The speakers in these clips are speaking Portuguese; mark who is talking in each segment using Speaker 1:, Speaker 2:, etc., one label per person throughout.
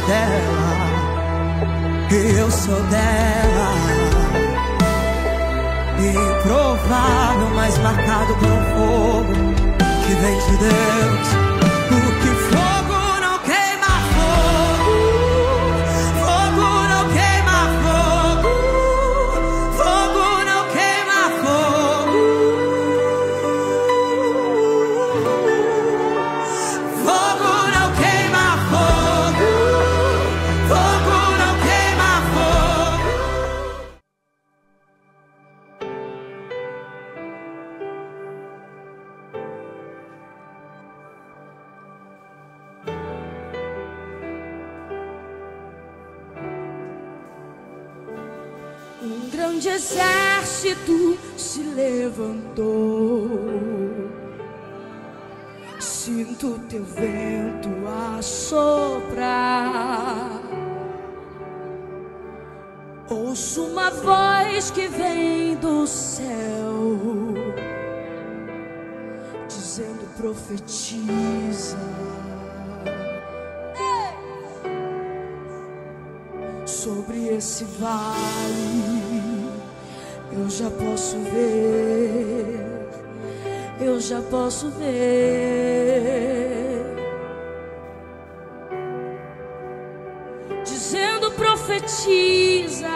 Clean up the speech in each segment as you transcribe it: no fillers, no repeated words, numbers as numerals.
Speaker 1: dela, eu sou dela. Improvável, mas marcado por um fogo que vem de Deus. Porque fogo não queima fogo, fogo não queima fogo, fogo não queima fogo, fogo não queima fogo, fogo não queima fogo.
Speaker 2: Um grande exército se levantou. Sinto teu vento a soprar. Ouço uma voz que vem do céu, dizendo: profetiza. Sobre esse vale eu já posso ver, eu já posso ver. Dizendo: profetiza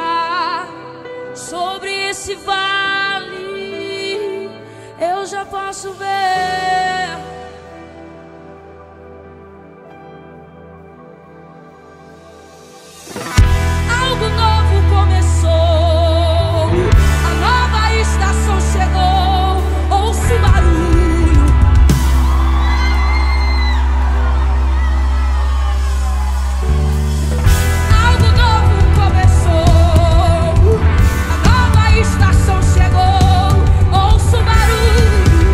Speaker 2: sobre esse vale, eu já posso ver. Algo novo começou, a nova estação chegou. Ouço o barulho, algo novo começou, a nova estação chegou. Ouço o barulho,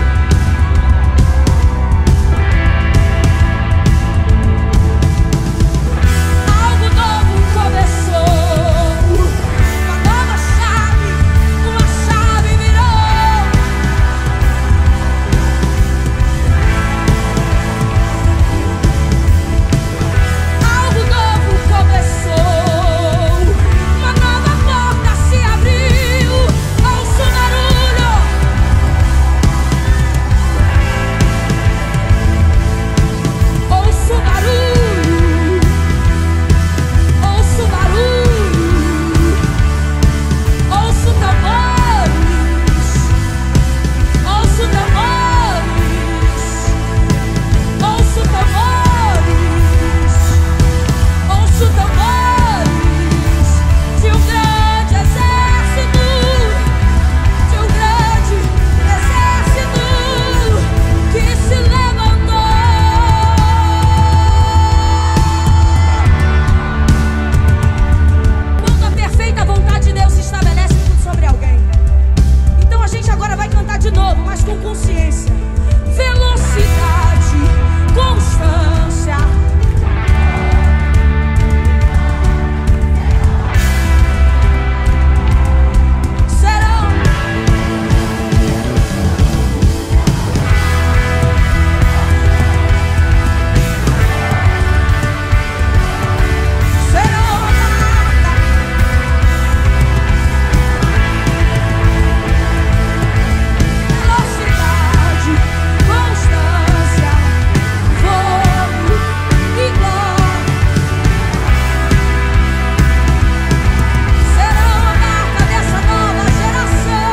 Speaker 2: algo novo começou. Uma nova chave, uma chave virou. Algo novo começou, uma nova porta se abriu. Ouço o barulho, ouço o barulho, ouço o barulho, ouço tambores, ouço tambores, ouço tambores, ouço tambores de um grande exército, de um grande exército que se levantou. Quando a perfeita vontade de Deus se estabelece tudo sobre alguém. Então a gente agora vai cantar de novo, mas com consciência. Velocidade, constância. Serão velocidade, constância, fogo e glória. Serão a marca dessa nova geração.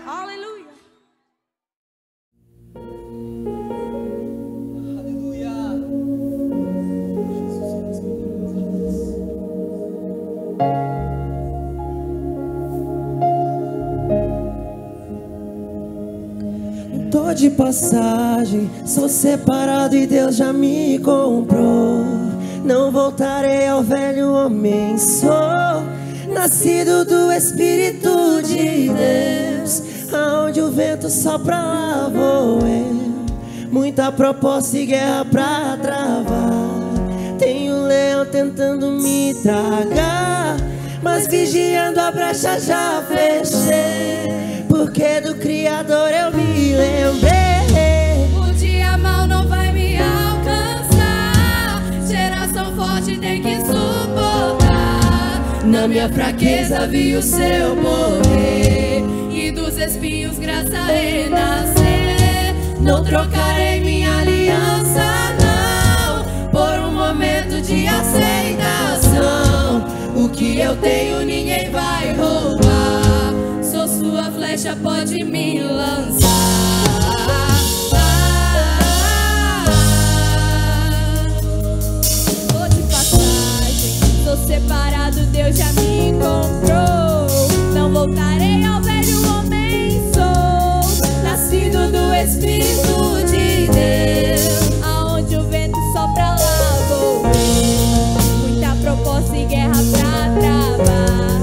Speaker 2: Aleluia.
Speaker 1: Tô de passagem, sou separado e Deus já me comprou. Não voltarei ao velho homem, sou nascido do Espírito de Deus. Aonde o vento sopra, lá vou eu. Muita proposta e guerra pra travar. Tem um leão tentando me tragar, mas vigiando a brecha já fechei. Porque do Criador eu me lembrei.
Speaker 2: O dia mal não vai me alcançar. Geração forte tem que suportar.
Speaker 1: Na minha fraqueza vi o seu poder,
Speaker 2: E dos espinhos graça renascer.
Speaker 1: não trocarei minha aliança não, por um momento de aceitação. O que eu tenho ninguém vai roubar.
Speaker 2: Sou sua flecha, pode me lançar. Vou de passagem, sou separado, Deus já me encontrou. Não voltarei ao velho homem, sou nascido do Espírito de Deus. Aonde o vento sopra, lá vou eu. Muita proposta e guerra pra travar.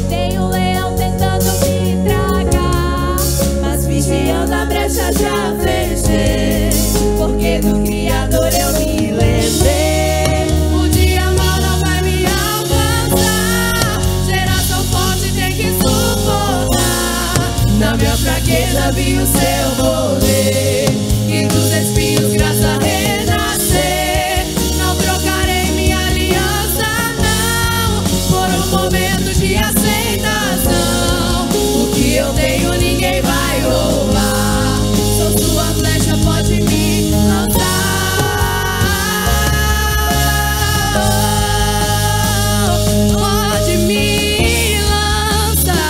Speaker 2: Tem um leão tentando me tragar, mas vigiando a brecha já fechei. Porque do Criador eu me lembrei. O dia mal não vai me alcançar. Geração forte tem que suportar.
Speaker 1: Na minha fraqueza vi o seu poder,
Speaker 2: E dos espinhos graça renascer. Não trocarei minha aliança não, por um momento de aceitação.
Speaker 1: o que eu tenho ninguém vai roubar.
Speaker 2: Sou sua flecha, pode me lançar. Pode me lançar.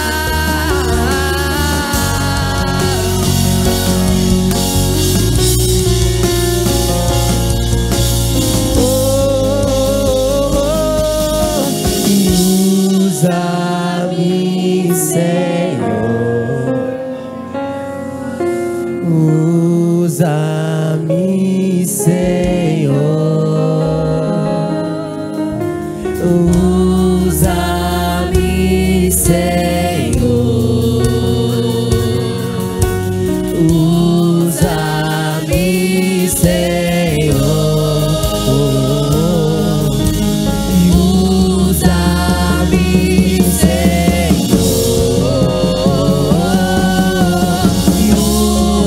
Speaker 1: Usa-me, Senhor. Usa-me, Senhor. Usa-me, Senhor. Usa-me, Senhor. Usa-me, Senhor.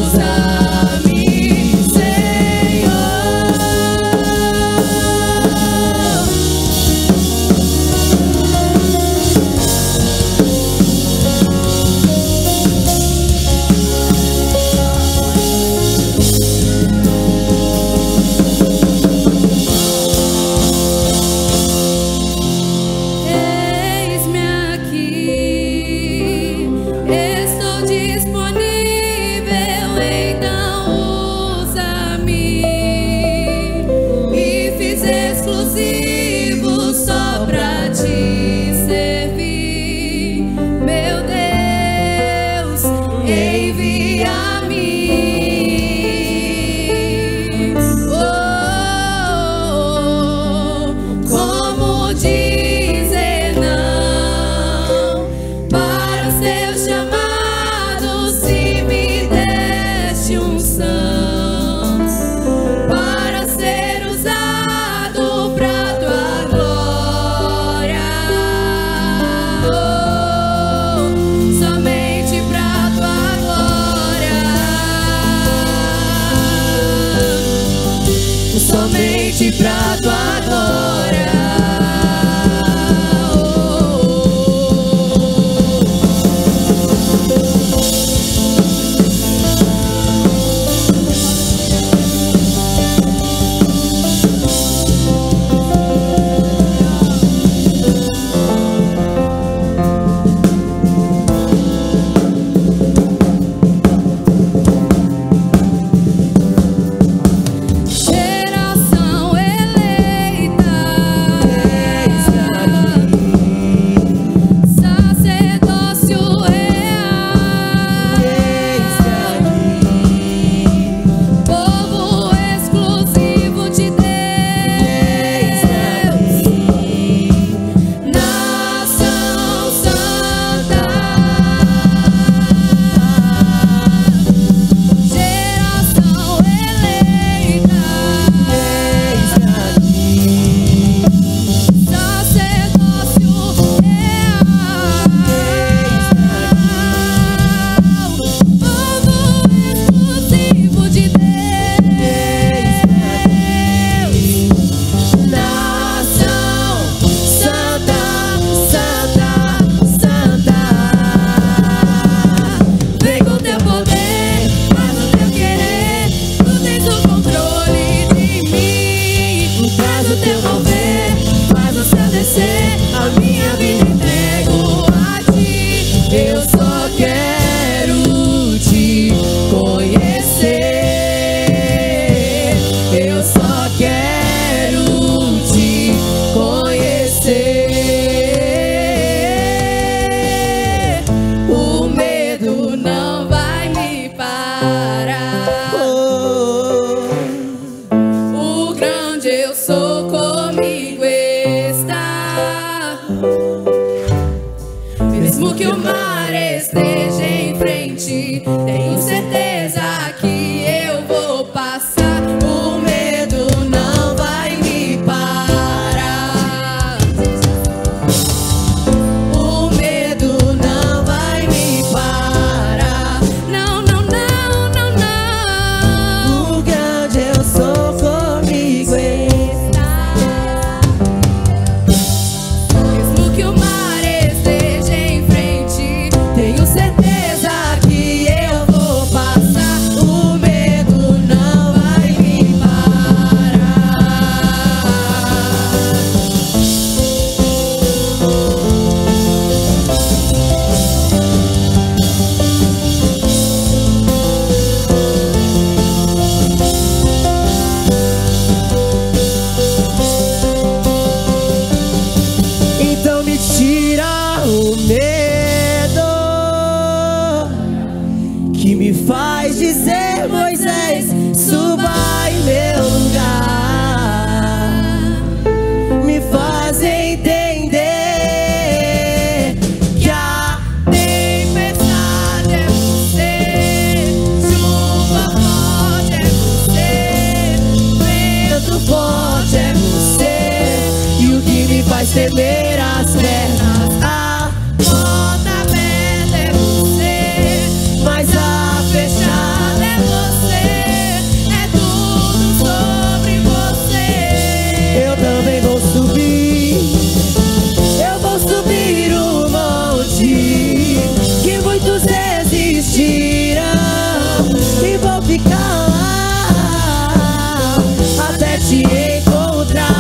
Speaker 1: Usa-me, Senhor.
Speaker 2: Mesmo que o mar esteja em frente, tenho certeza que eu vou passar. O medo não vai me parar. O medo não vai me parar. Não, não, não, não, não.
Speaker 1: Porque onde eu sou comigo está.
Speaker 2: Mesmo que o mar esteja em frente, tenho certeza que eu vou passar. O medo não vai me parar.
Speaker 1: Então me tira o medo que me faz dizer: Moisés, suba em meu lugar. Me faz entender que a
Speaker 2: Tempestade é você, chuva forte é você,
Speaker 1: vento forte é você, e o que me faz temer as pernas. A
Speaker 2: porta aberta é você,
Speaker 1: mas a fechada
Speaker 2: é você, é tudo sobre você.
Speaker 1: eu também vou subir. Eu vou subir o monte que muitos desistiram, e vou ficar lá até te encontrar.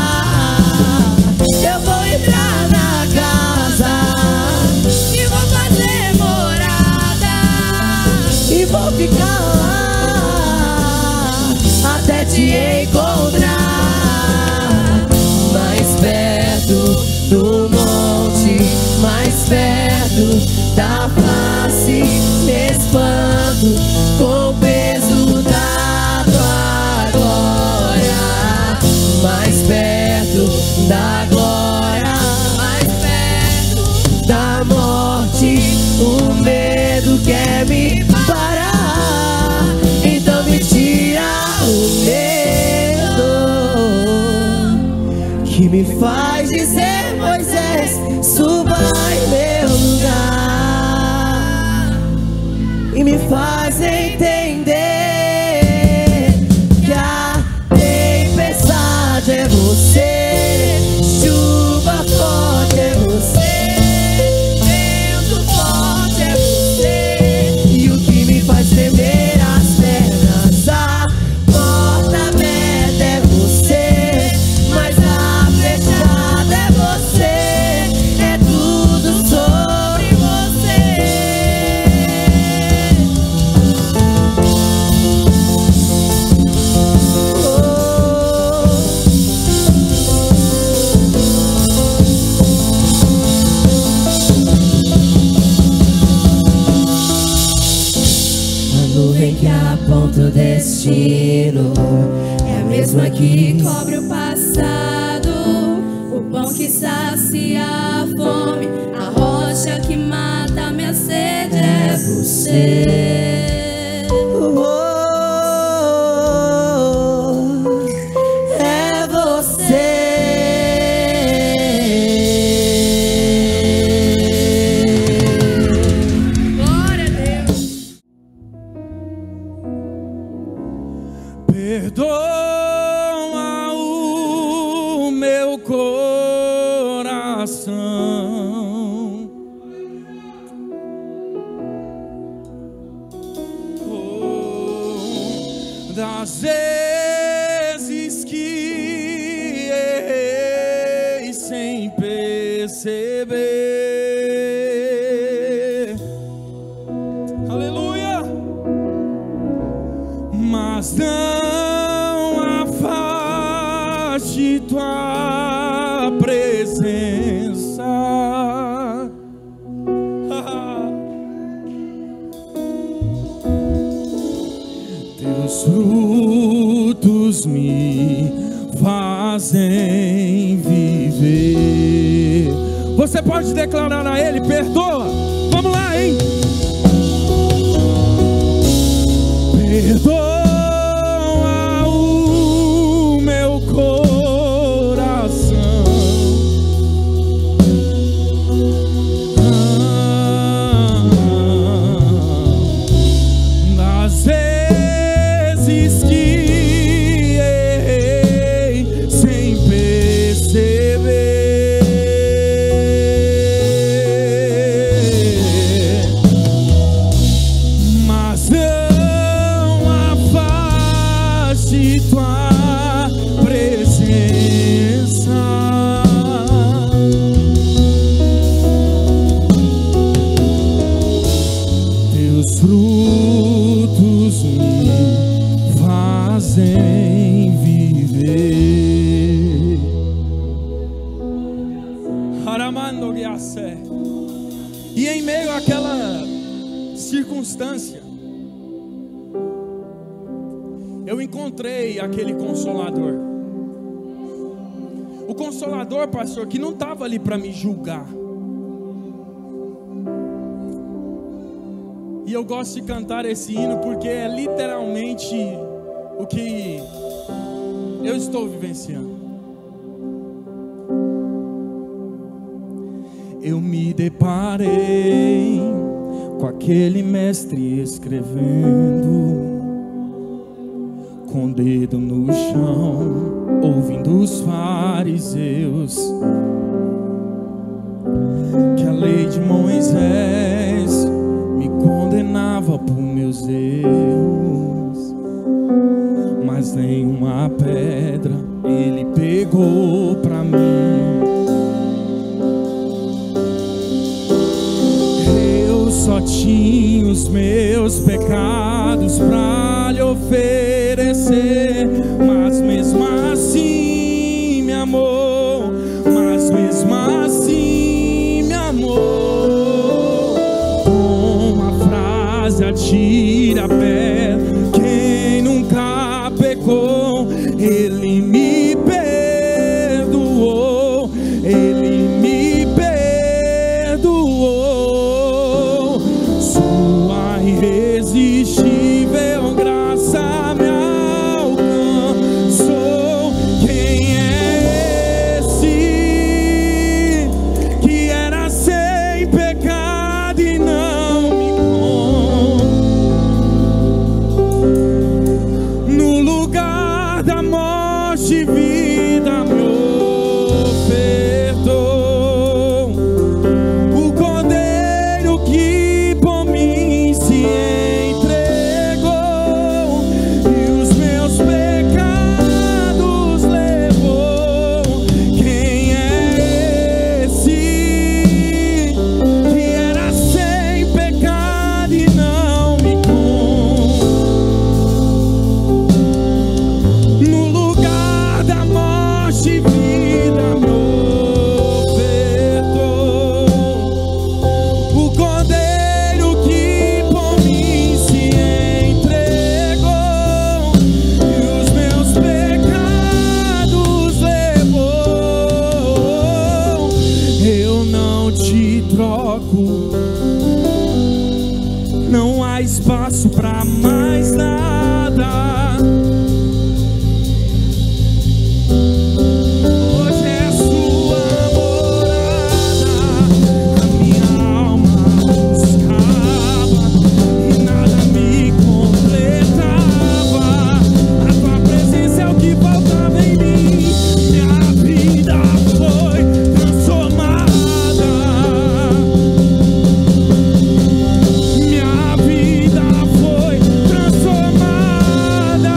Speaker 1: Eu vou entrar na casa
Speaker 2: E vou fazer morada,
Speaker 1: e vou ficar lá até te encontrar. Mais perto do monte, mais perto da face, me espanto com o peso da tua glória. Mais perto da glória,
Speaker 2: mais perto.
Speaker 1: da morte, o medo quer me parar. Então me tira o medo que me faz dizer: Moisés, suba em meu lugar. E me faz entender que a tempestade é você, chuva forte é você,
Speaker 2: Vento forte é você,
Speaker 1: e o que me faz tremer as pernas. A porta aberta é você, mas a fechada é você, é tudo sobre você. A nuvem que aponta o destino
Speaker 2: é a mesma que cobre o passado, o pão que sacia a fome, a rocha que mata minha sede é você.
Speaker 1: É você.
Speaker 2: Glória a Deus.
Speaker 3: Perdoa o meu coração, das vezes que errei sem perceber. Aleluia. Mas não afaste tua presença. Teus frutos me fazem viver. Você pode declarar a Ele: perdoa. Pai, perdoa o meu coração. Das vezes que errei sem perceber, mas não afaste tua presença. Teus frutos me fazem viver. Aramando Guiacé. E em meio àquela circunstância, eu encontrei aquele Consolador. O Consolador, pastor, que não estava ali para me julgar. E eu gosto de cantar esse hino porque é literalmente o que eu estou vivenciando. Eu me deparei com aquele mestre escrevendo, com o dedo no chão, ouvindo os fariseus, que a lei de Moisés me condenava por meus erros, mas nenhuma pedra ele pegou pra mim. Eu só tinha os meus pecados pra lhe oferecer, mas mesmo assim me amou, mas mesmo assim me amou. Com uma frase atira a pedra, quem nunca pecou, ele me perdoou, ele me perdoou. Sua irresistível graça me alcançou. Quem é esse que era sem pecado e não me condenou? No lugar da morte, vida me ofertou. O Cordeiro que por mim se entregou e os meus pecados levou. Quem é esse que era sem pecado e não me condenou? No lugar da morte, vida me ofertou. O Cordeiro que por mim se entregou e os meus pecados levou. Eu não te troco, não há espaço pra mais nada. Hoje é sua morada, a minha alma buscava e nada me completava. A tua presença é o que faltava em mim. Minha vida foi transformada. Minha vida foi transformada.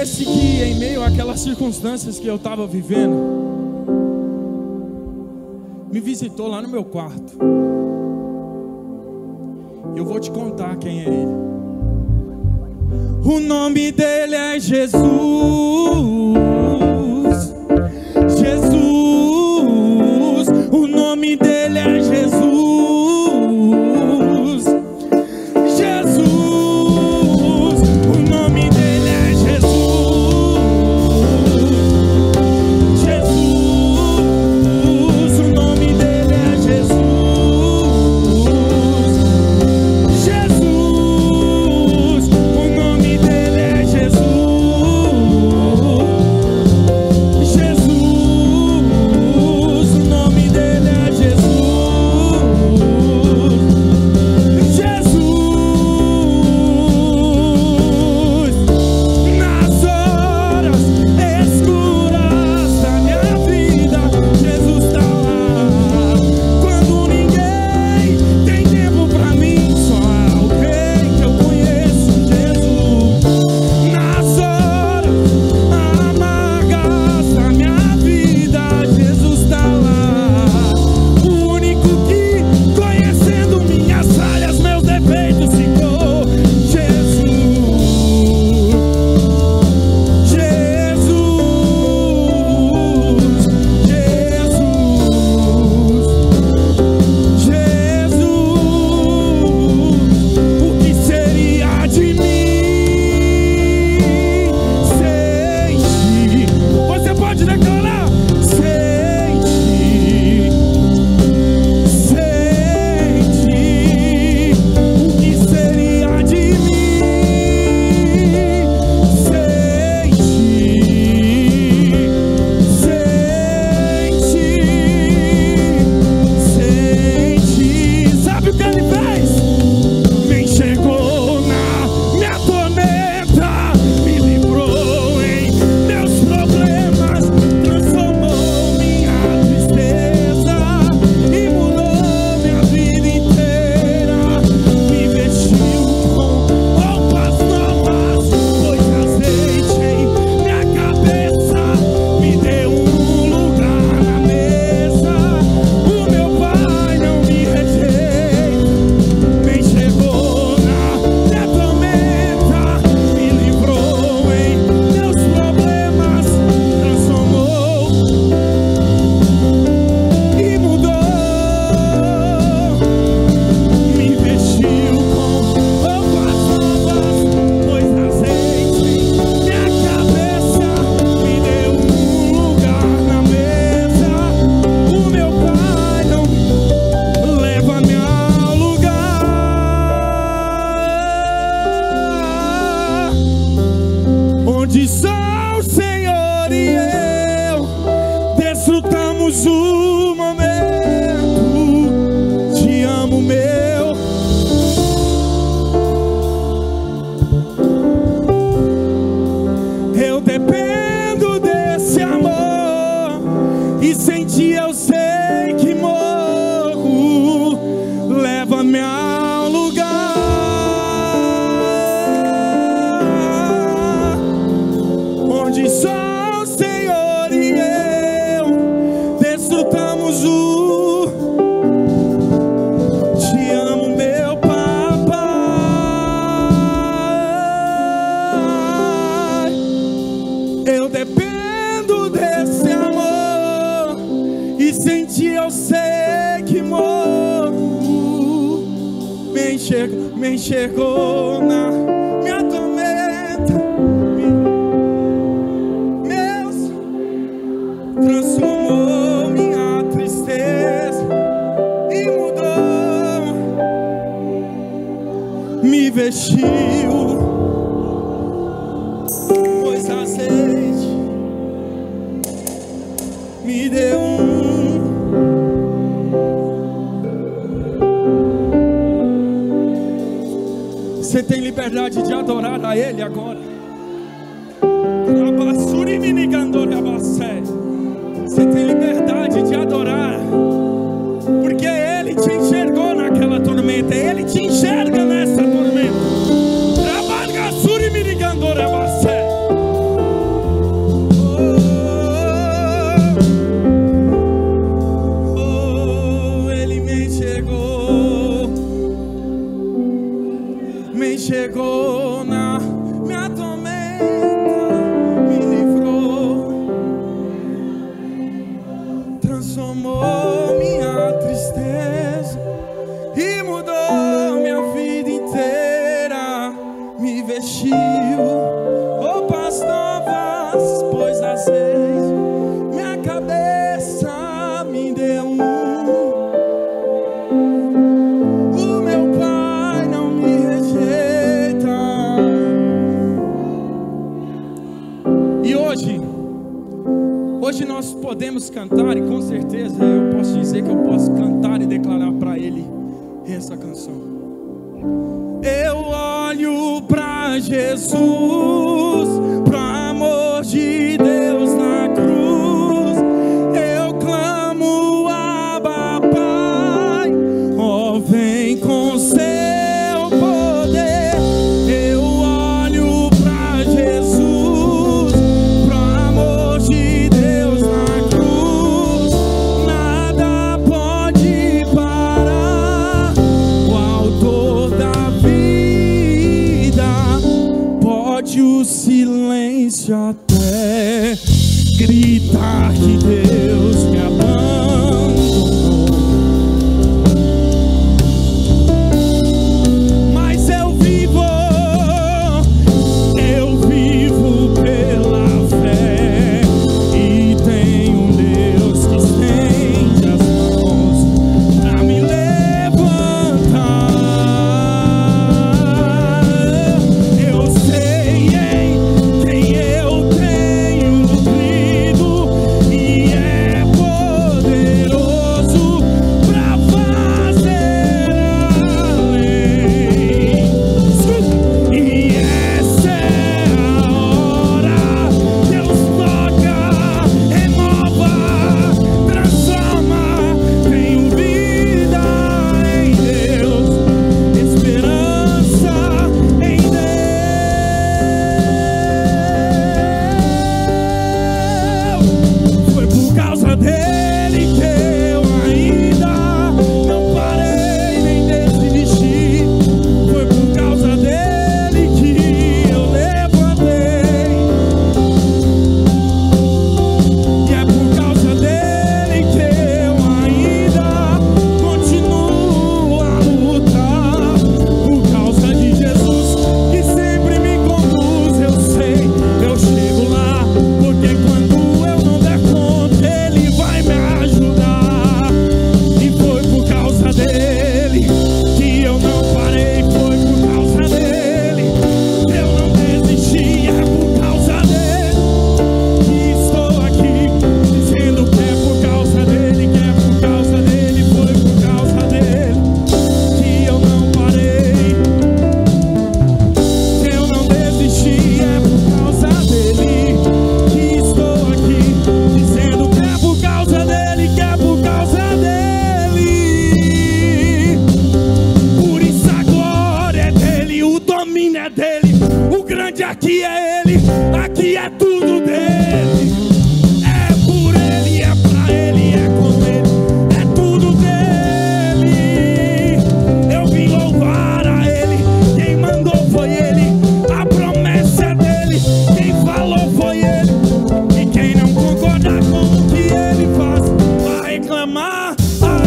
Speaker 3: esse que, em meio àquelas circunstâncias que eu estava vivendo, me visitou lá no meu quarto. Eu vou te contar quem é ele. O nome dele é Jesus. Jesus. O nome dele é Jesus. Jesus. O nome dele é Jesus. Jesus. O nome dele é Jesus. Me enxergou na minha tormenta, Deus transformou minha tristeza e mudou, me vestiu, pôs azeite, me deu Você tem liberdade de adorar a Ele agora. Você tem liberdade de adorar, porque Ele te enxergou naquela tormenta, Ele te enxerga nessa tormenta. entrou na minha tormenta, me livrou, transformou minha tristeza e mudou minha vida inteira. Me vestiu roupas novas, pôs azeite, minha cabeça me deu o meu Pai não me rejeita. E hoje nós podemos cantar, e com certeza eu posso dizer que eu posso cantar e declarar para Ele essa canção. Eu olho pra Jesus, pro amor de Deus na cruz. Eu clamo, Abba, Pai, ó, vem com seu poder. Eu olho pra Jesus, pro amor de Deus na cruz. Nada pode parar o autor da vida. Pode o silêncio até gritar que Deus me abandonou, mas eu vivo pela fé e tenho um Deus que estende as mãos pra me levantar. Eu sei em quem eu tenho crido e é poderoso pra fazer além. E essa é a hora. Deus toca, renova, transforma. Tenho vida em Deus, esperança em Deus. Foi por causa dele que eu ainda não parei nem desisti. Foi por causa dele que eu levantei. E é por causa dele que eu ainda continuo a lutar. Por causa de Jesus que sempre me conduz, eu sei, eu chego lá. Porque quando eu não der conta, Ele vai me ajudar. E foi por causa dele que eu não parei. Foi por causa dele que eu não desisti. É por causa dele que estou aqui, dizendo que é por causa dele, que é por causa dele. Foi por causa dele que eu não parei, que eu não desisti. É por causa dele que estou aqui, dizendo que é por causa dele, que é por causa dele. Por isso a glória é dele, o domínio é dele, o grande aqui é ele, aqui é tudo dele. É por ele, é pra ele, é com ele, é tudo dele. Eu vim louvar a ele, quem mandou foi ele, a promessa é dele, quem falou foi ele. E quem não concordar com o que ele faz, vai reclamar a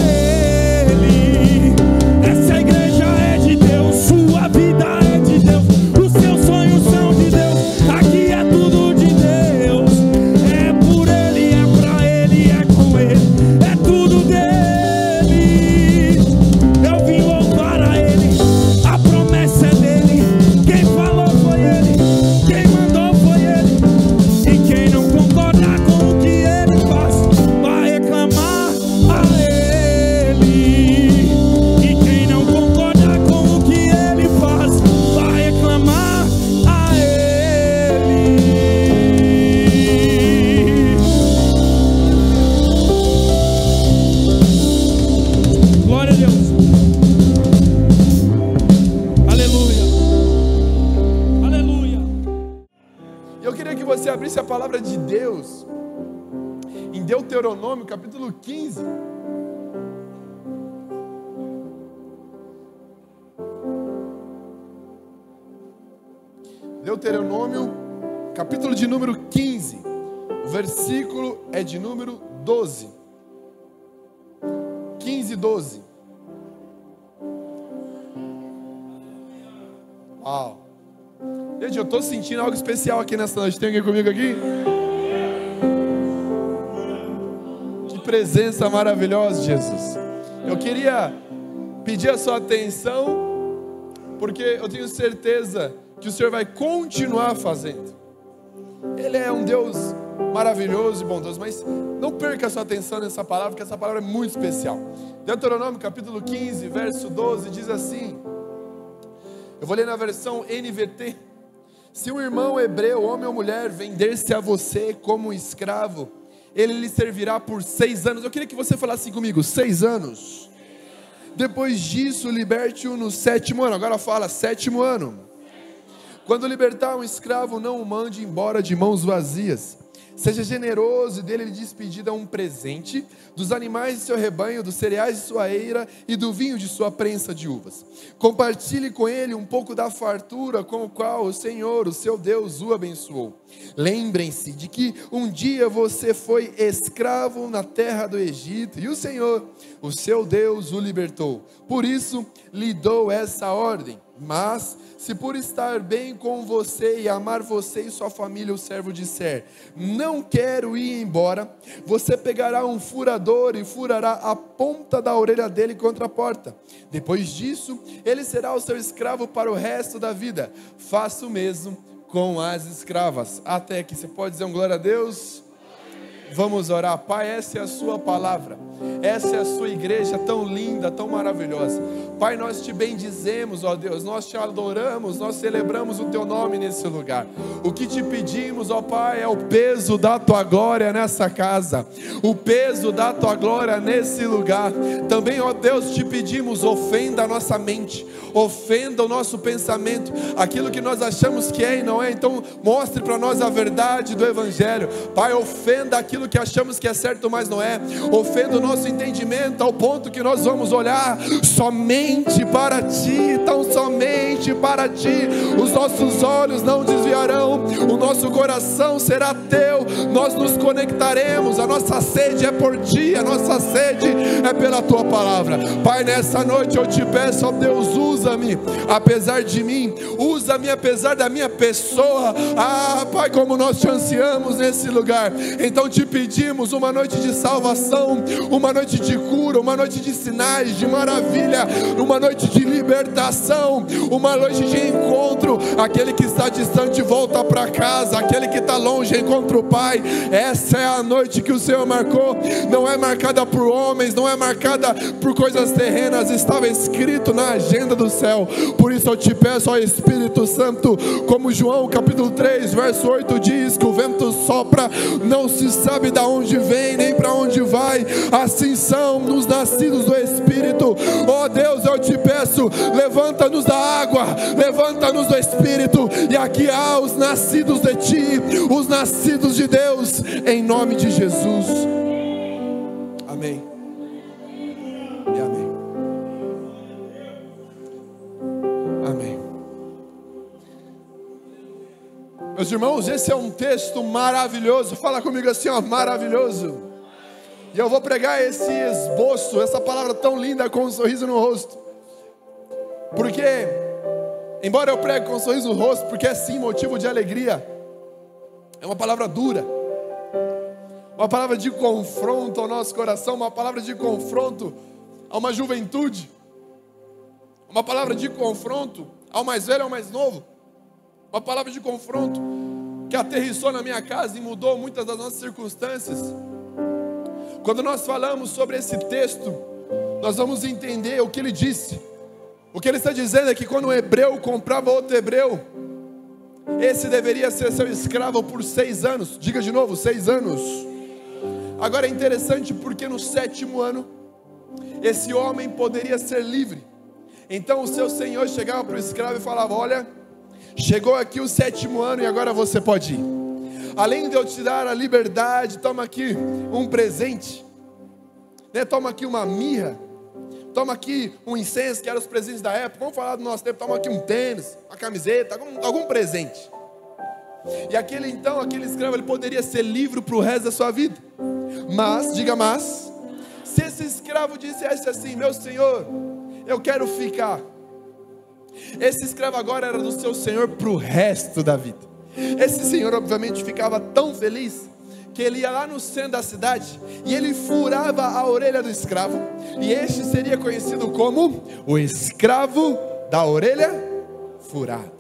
Speaker 3: ele. Essa igreja é de Deus, sua vida é de Deus, os seus sonhos são de Deus, aqui é tudo de Deus. É por ele, é pra ele, é com ele, é tudo dele. Eu vim louvar a ele, a promessa é dele, quem falou foi ele, quem mandou foi ele. E quem não concordar com o que ele faz, vai reclamar a ele. E quem não concordar com o que ele faz, vai reclamar a ele. Glória a Deus. Aleluia. Aleluia.
Speaker 4: Eu queria que você abrisse a palavra de Deus em Deuteronômio, capítulo 15. Deuteronômio, capítulo de número 15, o versículo é de número 12. 15, 12. Uau. Gente, eu estou sentindo algo especial aqui nessa noite. Tem alguém comigo aqui? Que presença maravilhosa, Jesus. Eu queria pedir a sua atenção, porque eu tenho certeza que o Senhor vai continuar fazendo. Ele é um Deus maravilhoso e bondoso, mas não perca a sua atenção nessa palavra, porque essa palavra é muito especial. Deuteronômio capítulo 15, verso 12, diz assim, eu vou ler na versão NVT: se um irmão hebreu, homem ou mulher, vender-se a você como escravo, ele lhe servirá por 6 anos. Eu queria que você falasse assim comigo: 6 anos. Depois disso, liberte-o no 7º ano. Agora fala, 7º ano. Quando libertar um escravo, não o mande embora de mãos vazias. Seja generoso e dele despedida um presente dos animais de seu rebanho, dos cereais de sua eira e do vinho de sua prensa de uvas. Compartilhe com ele um pouco da fartura com o qual o Senhor, o seu Deus, o abençoou. Lembrem-se de que um dia você foi escravo na terra do Egito e o Senhor, o seu Deus, o libertou. Por isso lhe dou essa ordem. Mas, se por estar bem com você e amar você e sua família, o servo disser, não quero ir embora, você pegará um furador e furará a ponta da orelha dele contra a porta. Depois disso, ele será o seu escravo para o resto da vida. Faça o mesmo com as escravas. Até aqui, você pode dizer um glória a Deus? Vamos orar. Pai, essa é a sua palavra, essa é a sua igreja tão linda, tão maravilhosa. Pai, nós te bendizemos, ó Deus, nós te adoramos, nós celebramos o teu nome nesse lugar. O que te pedimos, ó Pai, é o peso da tua glória nessa casa, o peso da tua glória nesse lugar. Também, ó Deus, te pedimos, ofenda a nossa mente, ofenda o nosso pensamento, aquilo que nós achamos que é e não é. Então mostre para nós a verdade do Evangelho. Pai, ofenda aquilo que achamos que é certo, mas não é. Ofenda o nosso entendimento ao ponto que nós vamos olhar somente para ti, tão somente para ti. Os nossos olhos não desviarão, o nosso coração será teu, nós nos conectaremos. A nossa sede é por ti, a nossa sede é pela tua palavra. Pai, nessa noite eu te peço, ó Deus, usa-me apesar de mim, usa-me apesar da minha pessoa. Ah, Pai, como nós te ansiamos nesse lugar. Então te pedimos uma noite de salvação, uma noite de cura, uma noite de sinais, de maravilha, uma noite de libertação, uma noite de encontro. Aquele que está distante volta para casa, aquele que está longe encontra o Pai. Essa é a noite que o Senhor marcou, não é marcada por homens, não é marcada por coisas terrenas, estava escrito na agenda do céu. Por isso eu te peço, ó Espírito Santo, como João capítulo 3 verso 8 diz, que o vento sopra, não se sabe de onde vem nem para onde vai, assim são os nascidos do Espírito. Ó Deus, eu te peço, levanta-nos da água, levanta-nos do Espírito, e aqui há os nascidos de ti, os nascidos de Deus, em nome de Jesus. Amém e amém. Amém. Meus irmãos, esse é um texto maravilhoso. Fala comigo assim, ó, maravilhoso. E eu vou pregar esse esboço, essa palavra tão linda, com um sorriso no rosto. Porque, embora eu pregue com um sorriso no rosto, porque é sim motivo de alegria, é uma palavra dura, uma palavra de confronto ao nosso coração, uma palavra de confronto a uma juventude, uma palavra de confronto ao mais velho, ao mais novo, uma palavra de confronto que aterrissou na minha casa e mudou muitas das nossas circunstâncias. Quando nós falamos sobre esse texto, nós vamos entender o que ele disse. O que ele está dizendo é que quando um hebreu comprava outro hebreu, esse deveria ser seu escravo por 6 anos. Diga de novo, 6 anos. Agora é interessante porque no 7º ano, esse homem poderia ser livre. Então o seu senhor chegava para o escravo e falava, olha, chegou aqui o 7º ano e agora você pode ir. Além de eu te dar a liberdade, toma aqui um presente, né? Toma aqui uma mirra, toma aqui um incenso, que eram os presentes da época, vamos falar do nosso tempo, toma aqui um tênis, uma camiseta, algum presente. E aquele escravo, ele poderia ser livre para o resto da sua vida. Mas, diga mas, se esse escravo dissesse assim: meu senhor, eu quero ficar. Esse escravo agora era do seu senhor para o resto da vida. Esse senhor obviamente ficava tão feliz que ele ia lá no centro da cidade e ele furava a orelha do escravo. E este seria conhecido como o escravo da orelha furada.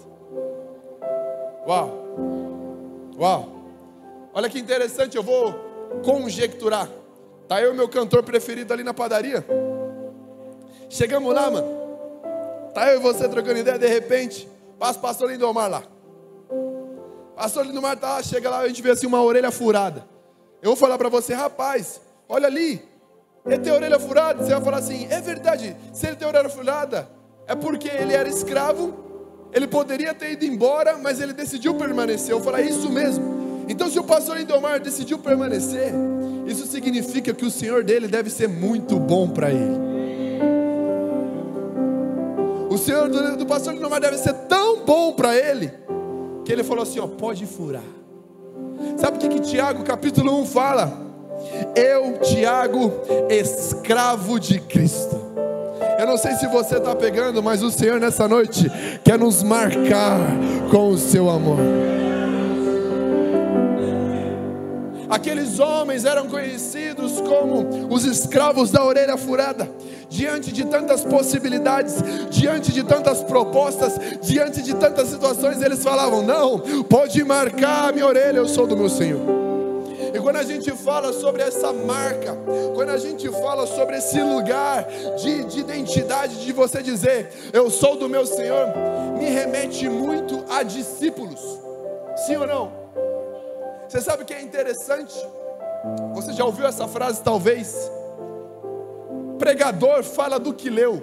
Speaker 4: Uau! Uau! Olha que interessante, eu vou conjecturar. Tá eu e meu cantor preferido ali na padaria. Chegamos lá, mano. Tá eu e você trocando ideia, de repente passa o pastor Lindomar lá. Pastor Lindomar tá lá, chega lá, a gente vê assim uma orelha furada. Eu vou falar para você: rapaz, olha ali, ele tem orelha furada. Você vai falar assim: é verdade, se ele tem orelha furada, é porque ele era escravo, ele poderia ter ido embora, mas ele decidiu permanecer. Eu vou falar: é isso mesmo. Então se o pastor Lindomar decidiu permanecer, isso significa que o senhor dele deve ser muito bom para ele. O senhor do pastor Lindomar deve ser tão bom para ele, que ele falou assim: ó, pode furar. Sabe o que Tiago capítulo 1 fala? Eu, Tiago, escravo de Cristo. Eu não sei se você está pegando, mas o Senhor nessa noite quer nos marcar com o seu amor. Aqueles homens eram conhecidos como os escravos da orelha furada. Diante de tantas possibilidades, diante de tantas propostas, diante de tantas situações, eles falavam: não, pode marcar a minha orelha, eu sou do meu Senhor. E quando a gente fala sobre essa marca, quando a gente fala sobre esse lugar de identidade, de você dizer: eu sou do meu Senhor, me remete muito a discípulos. Sim ou não? Você sabe o que é interessante? Você já ouviu essa frase talvez? Pregador fala do que leu,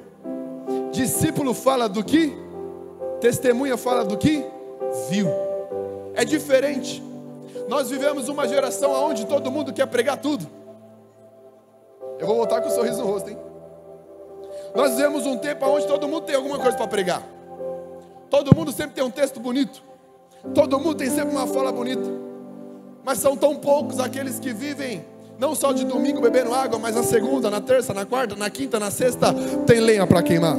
Speaker 4: discípulo fala do que, testemunha fala do que viu. É diferente. Nós vivemos uma geração onde todo mundo quer pregar tudo. Eu vou voltar com um sorriso no rosto, hein? Nós vivemos um tempo onde todo mundo tem alguma coisa para pregar. Todo mundo sempre tem um texto bonito. Todo mundo tem sempre uma fala bonita. Mas são tão poucos aqueles que vivem não só de domingo bebendo água, mas na segunda, na terça, na quarta, na quinta, na sexta tem lenha para queimar.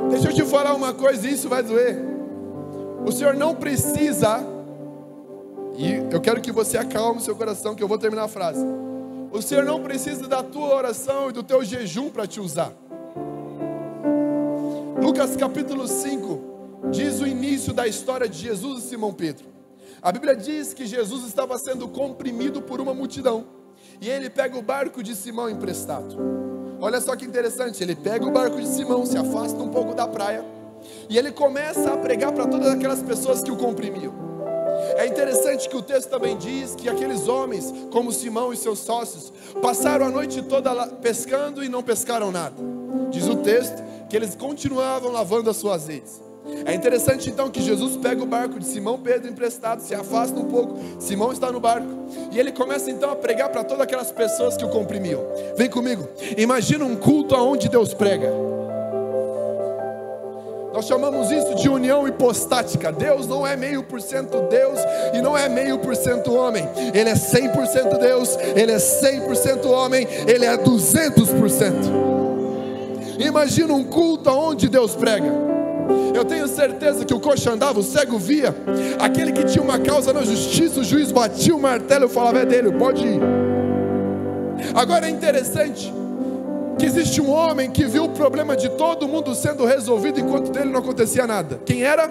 Speaker 4: Deixa eu te falar uma coisa, e isso vai doer. O Senhor não precisa, e eu quero que você acalme o seu coração, que eu vou terminar a frase. O Senhor não precisa da tua oração e do teu jejum para te usar. Lucas capítulo 5 diz o início da história de Jesus e Simão Pedro. A Bíblia diz que Jesus estava sendo comprimido por uma multidão, e ele pega o barco de Simão emprestado. Olha só que interessante, ele pega o barco de Simão, se afasta um pouco da praia, e ele começa a pregar para todas aquelas pessoas que o comprimiam. É interessante que o texto também diz que aqueles homens, como Simão e seus sócios, passaram a noite toda pescando e não pescaram nada. Diz o texto que eles continuavam lavando as suas redes. É interessante então que Jesus pega o barco de Simão Pedro emprestado, se afasta um pouco, Simão está no barco, e ele começa então a pregar para todas aquelas pessoas que o comprimiam. Vem comigo, imagina um culto aonde Deus prega. Nós chamamos isso de união hipostática. Deus não é 0,5% Deus e não é 0,5% homem. Ele é 100% Deus, Ele é 100% homem, Ele é 200%. Imagina um culto aonde Deus prega. Eu tenho certeza que o coxo andava, o cego via. Aquele que tinha uma causa na justiça, o juiz batia o martelo e falava: é dele, pode ir. Agora é interessante que existe um homem que viu o problema de todo mundo sendo resolvido enquanto dele não acontecia nada. Quem era?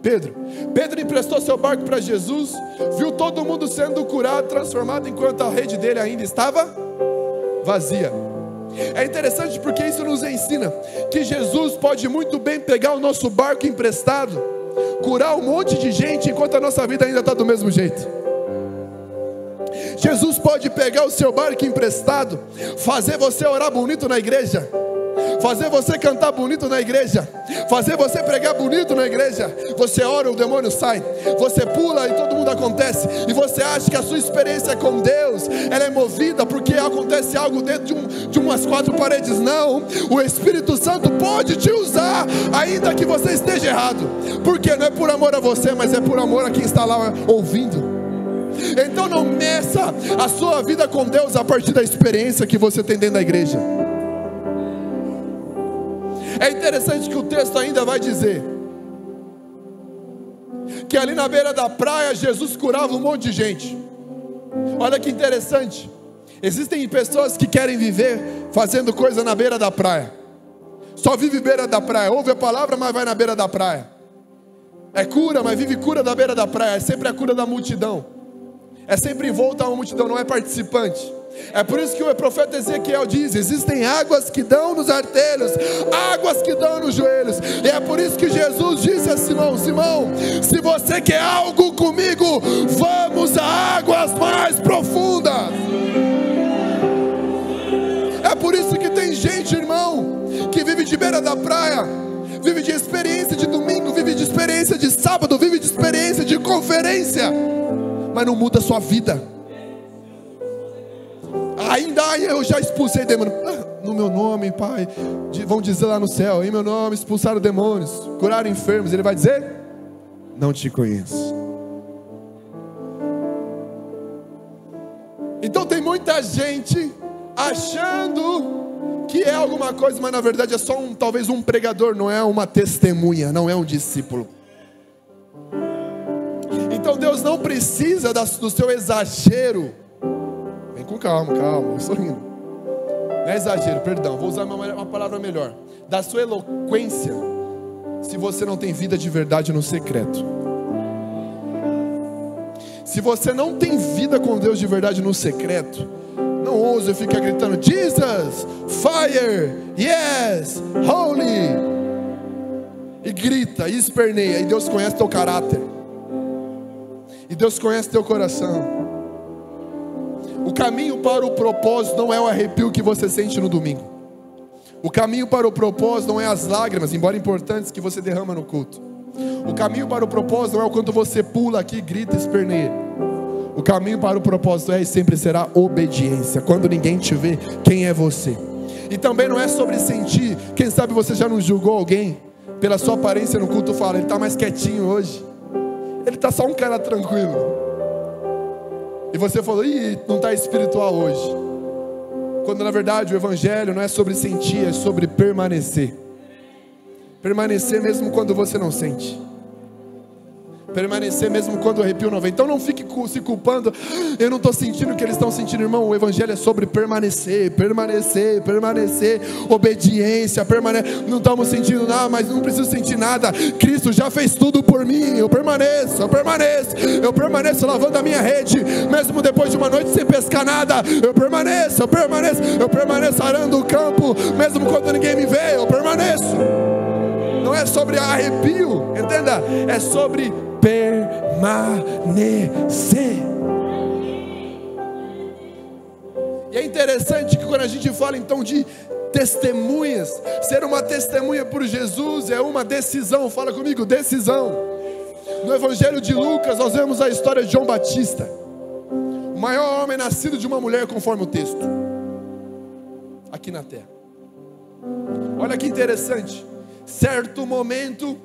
Speaker 4: Pedro. Pedro emprestou seu barco para Jesus, viu todo mundo sendo curado, transformado, enquanto a rede dele ainda estava vazia. É interessante porque isso nos ensina que Jesus pode muito bem pegar o nosso barco emprestado, curar um monte de gente enquanto a nossa vida ainda está do mesmo jeito. Jesus pode pegar o seu barco emprestado, fazer você orar bonito na igreja, fazer você cantar bonito na igreja, fazer você pregar bonito na igreja. Você ora, o demônio sai, você pula e todo mundo acontece, e você acha que a sua experiência com Deus, ela é movida porque acontece algo dentro de umas quatro paredes. Não, o Espírito Santo pode te usar, ainda que você esteja errado, porque não é por amor a você, mas é por amor a quem está lá ouvindo. Então não meça a sua vida com Deus a partir da experiência que você tem dentro da igreja. É interessante que o texto ainda vai dizer que ali na beira da praia Jesus curava um monte de gente. Olha que interessante. Existem pessoas que querem viver fazendo coisa na beira da praia. Só vive beira da praia, ouve a palavra, mas vai na beira da praia. É cura, mas vive cura da beira da praia. É sempre a cura da multidão, é sempre envolta a uma multidão, não é participante. É por isso que o profeta Ezequiel diz: existem águas que dão nos artelhos, águas que dão nos joelhos. E é por isso que Jesus disse a Simão: Simão, se você quer algo comigo, vamos a águas mais profundas. É por isso que tem gente, irmão, que vive de beira da praia, vive de experiência de domingo, vive de experiência de sábado, vive de experiência de conferência, mas não muda a sua vida. Ainda eu já expulsei demônios. No meu nome, Pai, vão dizer lá no céu: em meu nome expulsaram demônios, curaram enfermos. Ele vai dizer: não te conheço. Então tem muita gente achando que é alguma coisa, mas na verdade é só talvez um pregador, não é uma testemunha, não é um discípulo. Então Deus não precisa do seu exagero. Vem com calma, eu estou rindo. Não é exagero, perdão, vou usar uma palavra melhor. Da sua eloquência, se você não tem vida de verdade no secreto. Se você não tem vida com Deus de verdade no secreto, não ouse ficar gritando: Jesus, fire, yes, holy. E grita, e esperneia. E Deus conhece teu caráter, e Deus conhece teu coração. O caminho para o propósito não é o arrepio que você sente no domingo. O caminho para o propósito não é as lágrimas, embora importantes, que você derrama no culto. O caminho para o propósito não é o quanto você pula aqui, grita e esperneia. O caminho para o propósito é e sempre será obediência. Quando ninguém te vê, quem é você? E também não é sobre sentir. Quem sabe você já não julgou alguém pela sua aparência no culto, fala: ele está mais quietinho hoje, ele está só um cara tranquilo. E você falou: ih, não está espiritual hoje. Quando na verdade o evangelho não é sobre sentir, é sobre permanecer. Permanecer mesmo quando você não sente. Permanecer mesmo quando o arrepio não vem. Então não fique se culpando: eu não estou sentindo o que eles estão sentindo. Irmão, o evangelho é sobre permanecer, permanecer, permanecer. Obediência, não estamos sentindo nada, mas não preciso sentir nada. Cristo já fez tudo por mim. Eu permaneço, eu permaneço. Eu permaneço lavando a minha rede, mesmo depois de uma noite sem pescar nada. Eu permaneço, eu permaneço. Eu permaneço arando o campo, mesmo quando ninguém me vê. Eu permaneço. Não é sobre arrepio, entenda, é sobre permanecer. E é interessante que quando a gente fala então de testemunhas, ser uma testemunha por Jesus é uma decisão. Fala comigo, decisão. No Evangelho de Lucas nós vemos a história de João Batista, o maior homem nascido de uma mulher, conforme o texto, aqui na terra. Olha que interessante. Certo momento,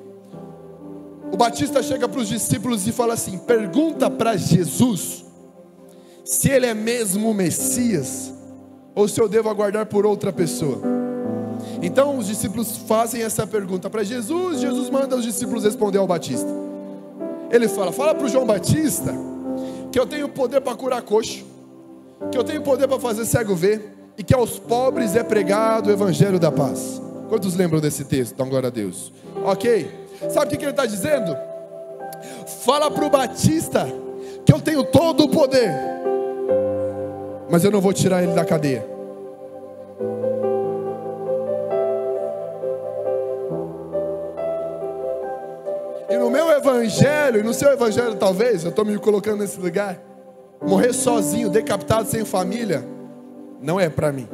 Speaker 4: o Batista chega para os discípulos e fala assim: pergunta para Jesus se ele é mesmo o Messias, ou se eu devo aguardar por outra pessoa. Então os discípulos fazem essa pergunta para Jesus. Jesus manda os discípulos responder ao Batista. Ele fala para o João Batista que eu tenho poder para curar coxo, que eu tenho poder para fazer cego ver, e que aos pobres é pregado o evangelho da paz. Quantos lembram desse texto? Então glória a Deus. Ok, sabe o que ele está dizendo? Fala para o Batista que eu tenho todo o poder, mas eu não vou tirar ele da cadeia. E no meu evangelho, e no seu evangelho talvez, eu estou me colocando nesse lugar, morrer sozinho, decapitado, sem família, não é para mim.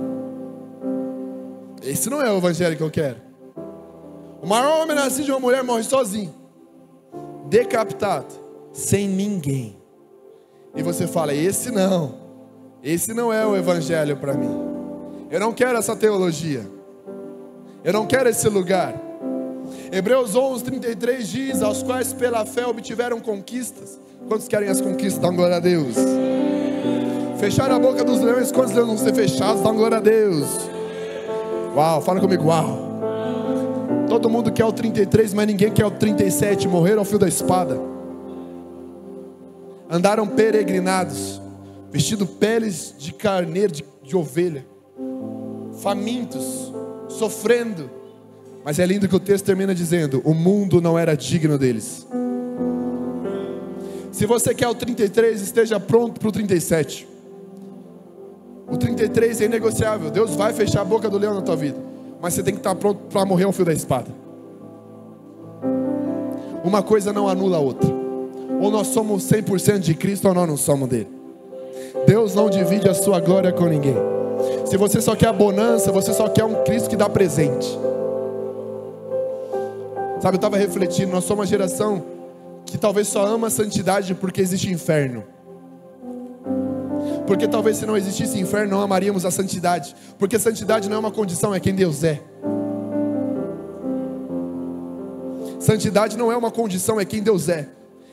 Speaker 4: Esse não é o evangelho que eu quero. O maior homem nascido de uma mulher morre sozinho, decapitado, sem ninguém. E você fala, esse não é o evangelho para mim. Eu não quero essa teologia. Eu não quero esse lugar. Hebreus 11:33 diz, aos quais pela fé obtiveram conquistas. Quantos querem as conquistas? Dão glória a Deus. Fecharam a boca dos leões. Quantos leões vão ser fechados? Dão glória a Deus. Uau, fala comigo, uau. Todo mundo quer o 33, mas ninguém quer o 37. Morreram ao fio da espada. Andaram peregrinados, vestindo peles de carneiro, de ovelha, famintos, sofrendo. Mas é lindo que o texto termina dizendo, o mundo não era digno deles. Se você quer o 33, esteja pronto para o 37. O 33 é inegociável. Deus vai fechar a boca do leão na tua vida, mas você tem que estar pronto para morrer ao fio da espada. Uma coisa não anula a outra. Ou nós somos 100% de Cristo ou nós não somos dele. Deus não divide a sua glória com ninguém. Se você só quer a bonança, você só quer um Cristo que dá presente. Sabe, eu estava refletindo, nós somos uma geração que talvez só ama a santidade porque existe inferno. Porque talvez se não existisse inferno, não amaríamos a santidade. Porque santidade não é uma condição, é quem Deus é. Santidade não é uma condição, é quem Deus é.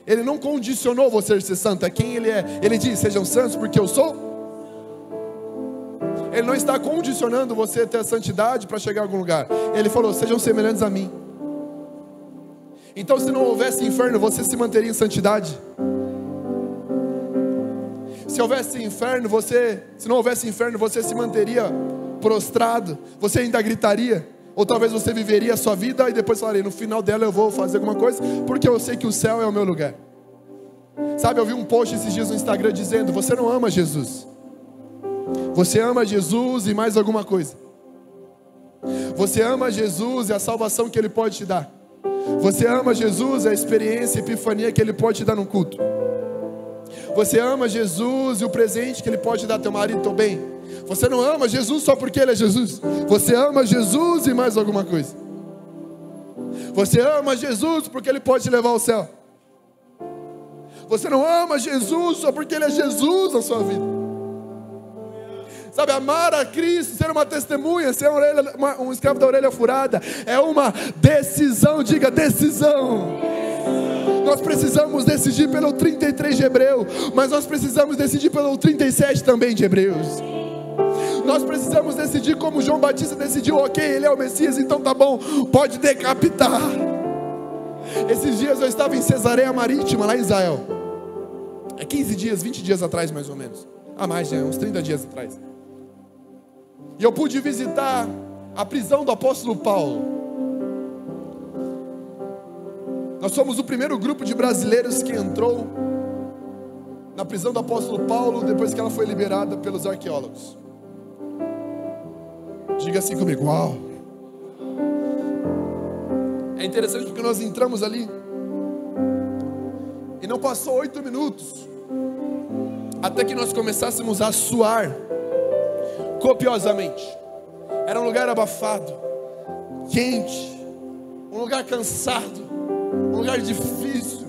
Speaker 4: Ele não condicionou você a ser santo, é quem Ele é. Ele diz, sejam santos porque eu sou. Ele não está condicionando você a ter a santidade para chegar a algum lugar. Ele falou, sejam semelhantes a mim. Então se não houvesse inferno, você se manteria em santidade? Se houvesse inferno, se não houvesse inferno, você se manteria prostrado? Você ainda gritaria? Ou talvez você viveria a sua vida e depois falaria, no final dela eu vou fazer alguma coisa, porque eu sei que o céu é o meu lugar. Sabe, eu vi um post esses dias no Instagram dizendo, você não ama Jesus. Você ama Jesus e mais alguma coisa. Você ama Jesus e a salvação que Ele pode te dar. Você ama Jesus e a experiência e epifania que Ele pode te dar no culto. Você ama Jesus e o presente que Ele pode dar ao teu marido, teu bem. Você não ama Jesus só porque Ele é Jesus. Você ama Jesus e mais alguma coisa. Você ama Jesus porque Ele pode te levar ao céu. Você não ama Jesus só porque Ele é Jesus na sua vida. Sabe, amar a Cristo, ser uma testemunha, ser um escravo da orelha furada, é uma decisão, diga decisão. Nós precisamos decidir pelo 33 de Hebreu, mas nós precisamos decidir pelo 37 também de Hebreus. Nós precisamos decidir como João Batista decidiu, ok, ele é o Messias, então tá bom, pode decapitar. Esses dias eu estava em Cesareia Marítima, lá em Israel. É 15 dias, 20 dias atrás mais ou menos. Mais, já, uns 30 dias atrás. E eu pude visitar a prisão do apóstolo Paulo. Nós somos o primeiro grupo de brasileiros que entrou na prisão do apóstolo Paulo depois que ela foi liberada pelos arqueólogos. Diga assim comigo, uau. É interessante porque nós entramos ali e não passou 8 minutos até que nós começássemos a suar copiosamente. Era um lugar abafado, quente, um lugar cansado, um lugar difícil.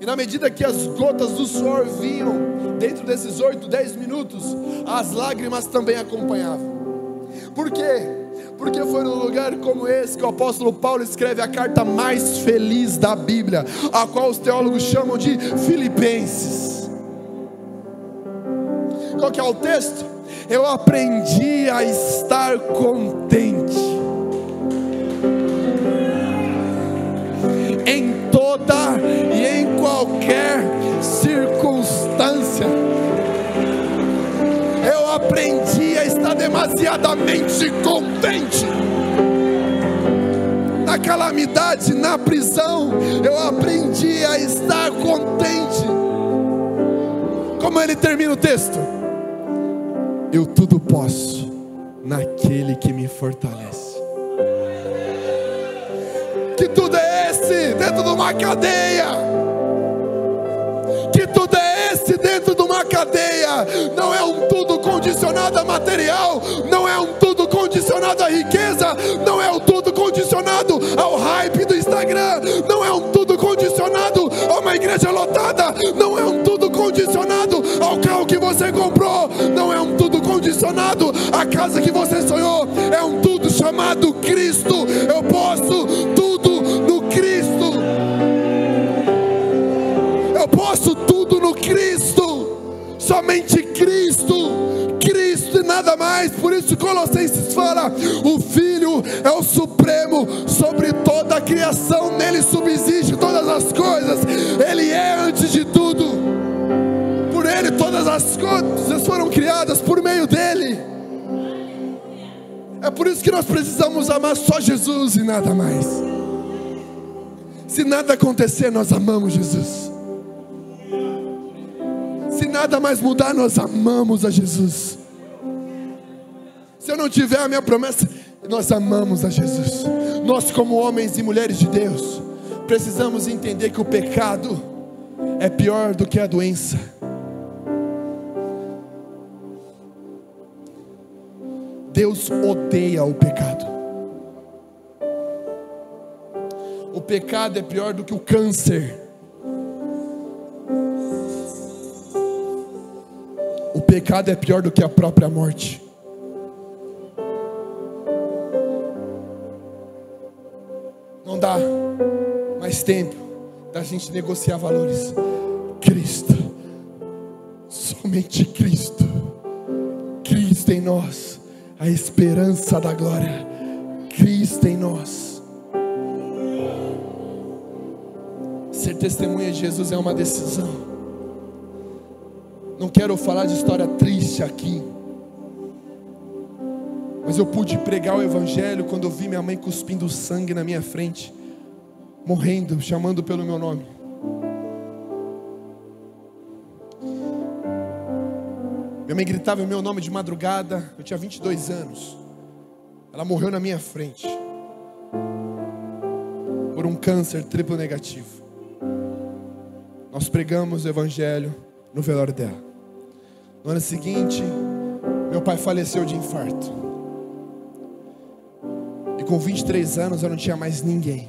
Speaker 4: E na medida que as gotas do suor vinham, dentro desses 8, 10 minutos, as lágrimas também acompanhavam. Por quê? Porque foi num lugar como esse que o apóstolo Paulo escreve a carta mais feliz da Bíblia, a qual os teólogos chamam de Filipenses. Qual que é o texto? Eu aprendi a estar contente em toda e em qualquer circunstância. Eu aprendi a estar demasiadamente contente. Na calamidade, na prisão, eu aprendi a estar contente. Como ele termina o texto? Eu tudo posso naquele que me fortalece. Que tudo é esse dentro de uma cadeia? Que tudo é esse dentro de uma cadeia? Não é um tudo condicionado a material, não é um tudo condicionado condicionado à riqueza, não é um tudo condicionado ao hype do Instagram, não é um tudo condicionado a uma igreja lotada, não é um tudo condicionado ao carro que você comprou, não é um tudo condicionado à casa que você sonhou, é um tudo chamado Cristo. Eu posso tudo no Cristo. Eu posso tudo no Cristo. Somente Cristo. Cristo e nada mais. Por isso Colossenses fala: o Filho é o supremo sobre toda a criação, nele subsiste todas as coisas, ele é antes de tudo, por ele todas as coisas foram criadas, por meio dele. É por isso que nós precisamos amar só Jesus e nada mais. Se nada acontecer, nós amamos Jesus. Se nada mais mudar, nós amamos a Jesus. Se eu não tiver a minha promessa, nós amamos a Jesus. Nós, como homens e mulheres de Deus, precisamos entender que o pecado é pior do que a doença. Deus odeia o pecado. O pecado é pior do que o câncer. O pecado é pior do que a própria morte. Não dá mais tempo da gente negociar valores. Cristo, somente Cristo, Cristo em nós, a esperança da glória, Cristo em nós. Ser testemunha de Jesus é uma decisão. Não quero falar de história triste aqui, mas eu pude pregar o evangelho quando eu vi minha mãe cuspindo sangue na minha frente, morrendo, chamando pelo meu nome. Minha mãe gritava o meu nome de madrugada. Eu tinha 22 anos. Ela morreu na minha frente por um câncer triplo negativo. Nós pregamos o evangelho no velório dela. No ano seguinte, meu pai faleceu de infarto. E com 23 anos eu não tinha mais ninguém.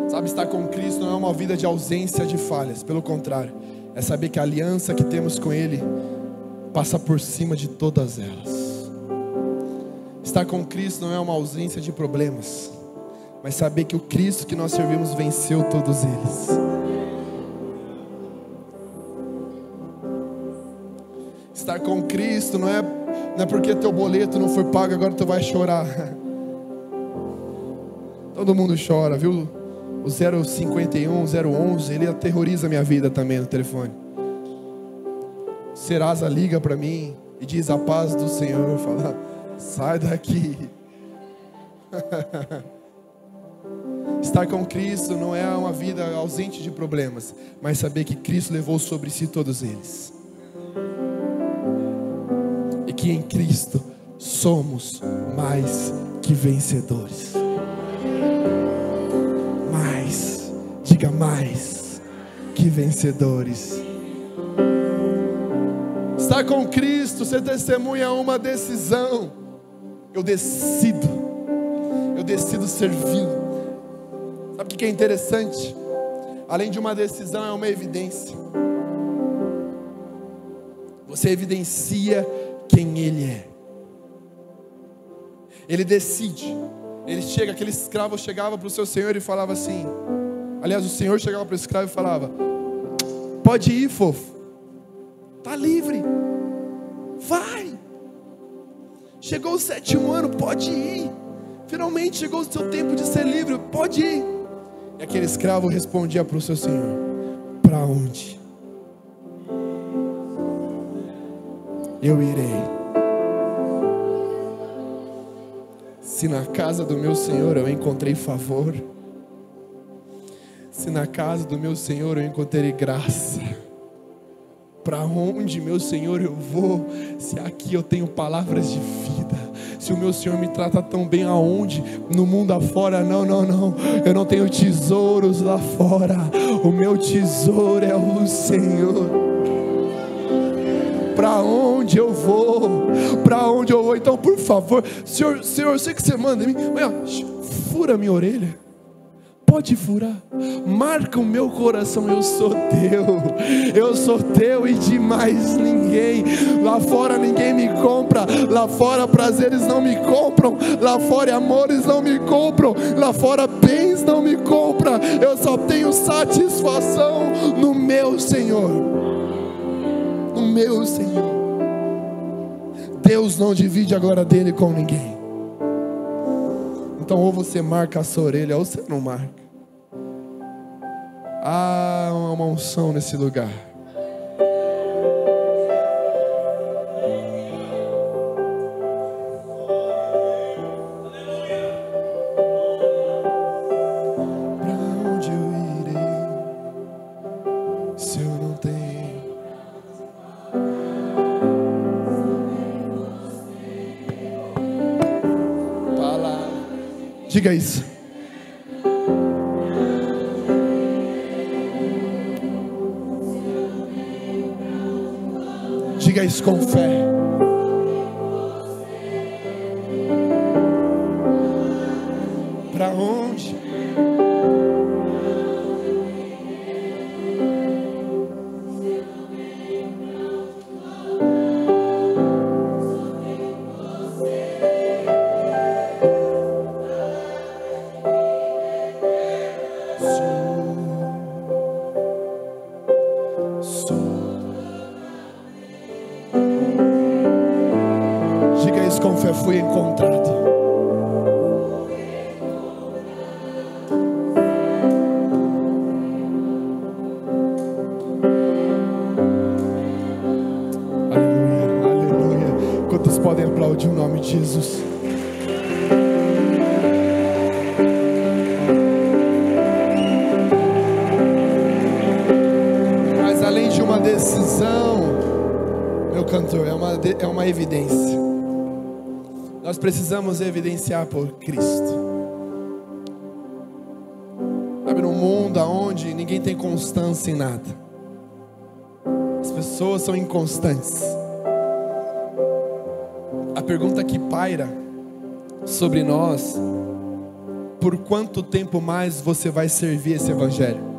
Speaker 4: Sabe, estar com Cristo não é uma vida de ausência de falhas. Pelo contrário, é saber que a aliança que temos com Ele passa por cima de todas elas. Estar com Cristo não é uma ausência de problemas, mas saber que o Cristo que nós servimos venceu todos eles. Estar com Cristo não é porque teu boleto não foi pago, agora tu vai chorar. Todo mundo chora, viu? O 051, 011, ele aterroriza a minha vida também no telefone. Serasa liga para mim e diz: a paz do Senhor. Fala: sai daqui. Estar com Cristo não é uma vida ausente de problemas, mas saber que Cristo levou sobre si todos eles. E que em Cristo somos mais que vencedores. Mais, diga mais que vencedores. Estar com Cristo, ser testemunha é uma decisão. Eu decido servi-lo. Sabe o que é interessante? Além de uma decisão, é uma evidência. Você evidencia quem Ele é. Ele decide. Ele chega, aquele escravo chegava para o seu senhor e falava assim. Aliás, o senhor chegava para o escravo e falava: pode ir, fofo, está livre, vai. Chegou o 7º ano, pode ir. Finalmente chegou o seu tempo de ser livre, pode ir. E aquele escravo respondia para o seu senhor: para onde? Eu irei. Se na casa do meu Senhor eu encontrei favor, se na casa do meu Senhor eu encontrei graça, para onde, meu Senhor, eu vou? Se aqui eu tenho palavras de vida, se o meu Senhor me trata tão bem, aonde? No mundo afora? Não, eu não tenho tesouros lá fora, o meu tesouro é o Senhor. para onde eu vou, para onde eu vou. Então, por favor, Senhor, eu sei que você manda em mim, mas fura minha orelha. Pode furar, marca o meu coração, eu sou teu e de mais ninguém. Lá fora ninguém me compra, lá fora prazeres não me compram, lá fora amores não me compram, lá fora bens não me compram. Eu só tenho satisfação no meu Senhor, no meu Senhor. Deus não divide a glória dele com ninguém. Então ou você marca a sua orelha ou você não marca. Há uma unção nesse lugar. Pra onde eu irei se eu não tenho? Palavra. Diga isso. Diga isso com fé. Para onde? Com fé fui encontrado. Aleluia, aleluia. Quantos podem aplaudir o nome de Jesus? Mas além de uma decisão, meu cantor, é uma evidência. Nós precisamos evidenciar por Cristo. Sabe, num mundo onde ninguém tem constância em nada, as pessoas são inconstantes. A pergunta que paira sobre nós: por quanto tempo mais você vai servir esse evangelho?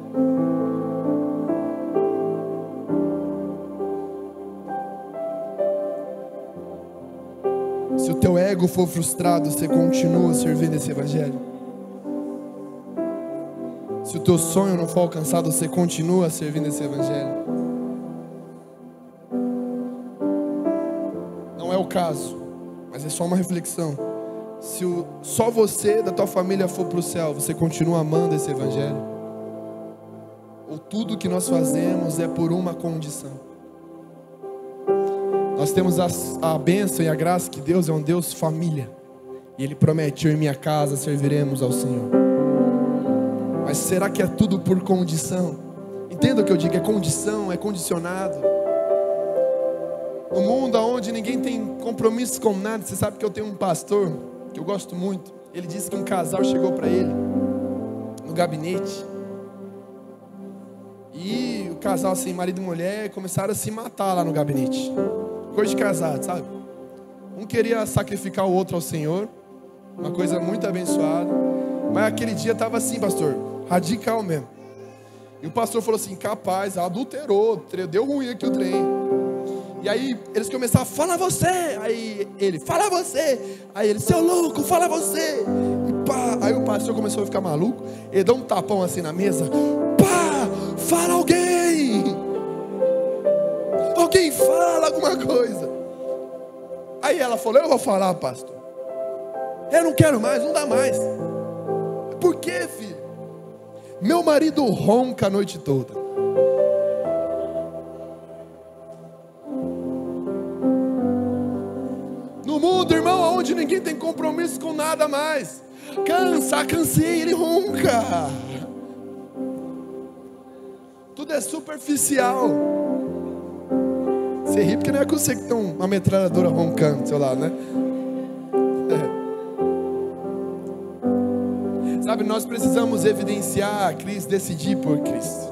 Speaker 4: Se o teu ego for frustrado, você continua servindo esse evangelho. Se o teu sonho não for alcançado, você continua servindo esse evangelho. Não é o caso, mas é só uma reflexão. Se só você da tua família for para o céu, você continua amando esse evangelho? Ou tudo que nós fazemos é por uma condição? Nós temos a bênção e a graça que Deus é um Deus família. E Ele promete: eu e minha casa serviremos ao Senhor. Mas será que é tudo por condição? Entenda o que eu digo, é condição, é condicionado. No mundo onde ninguém tem compromisso com nada. Você sabe que eu tenho um pastor que eu gosto muito. Ele disse que um casal chegou para ele no gabinete. E o casal assim, marido e mulher, começaram a se matar lá no gabinete. Coisa de casado, sabe? Um queria sacrificar o outro ao Senhor, uma coisa muito abençoada. Mas aquele dia estava assim, pastor, radical mesmo. E o pastor falou assim: capaz, adulterou, deu ruim aqui o trem. E aí eles começaram: fala você. Aí ele: fala você. Aí ele: seu louco, fala você. E pá, aí o pastor começou a ficar maluco. Ele deu um tapão assim na mesa: pá, fala alguém. Alguém fala alguma coisa. Aí ela falou: eu vou falar, pastor. Eu não quero mais, não dá mais. Por quê, filho? Meu marido ronca a noite toda. No mundo, irmão, onde ninguém tem compromisso com nada mais, cansei, ele ronca. Tudo é superficial. Você ri porque não é com você que tem uma metralhadora roncando do seu lado, né? Sabe, nós precisamos evidenciar a Cristo, decidir por Cristo.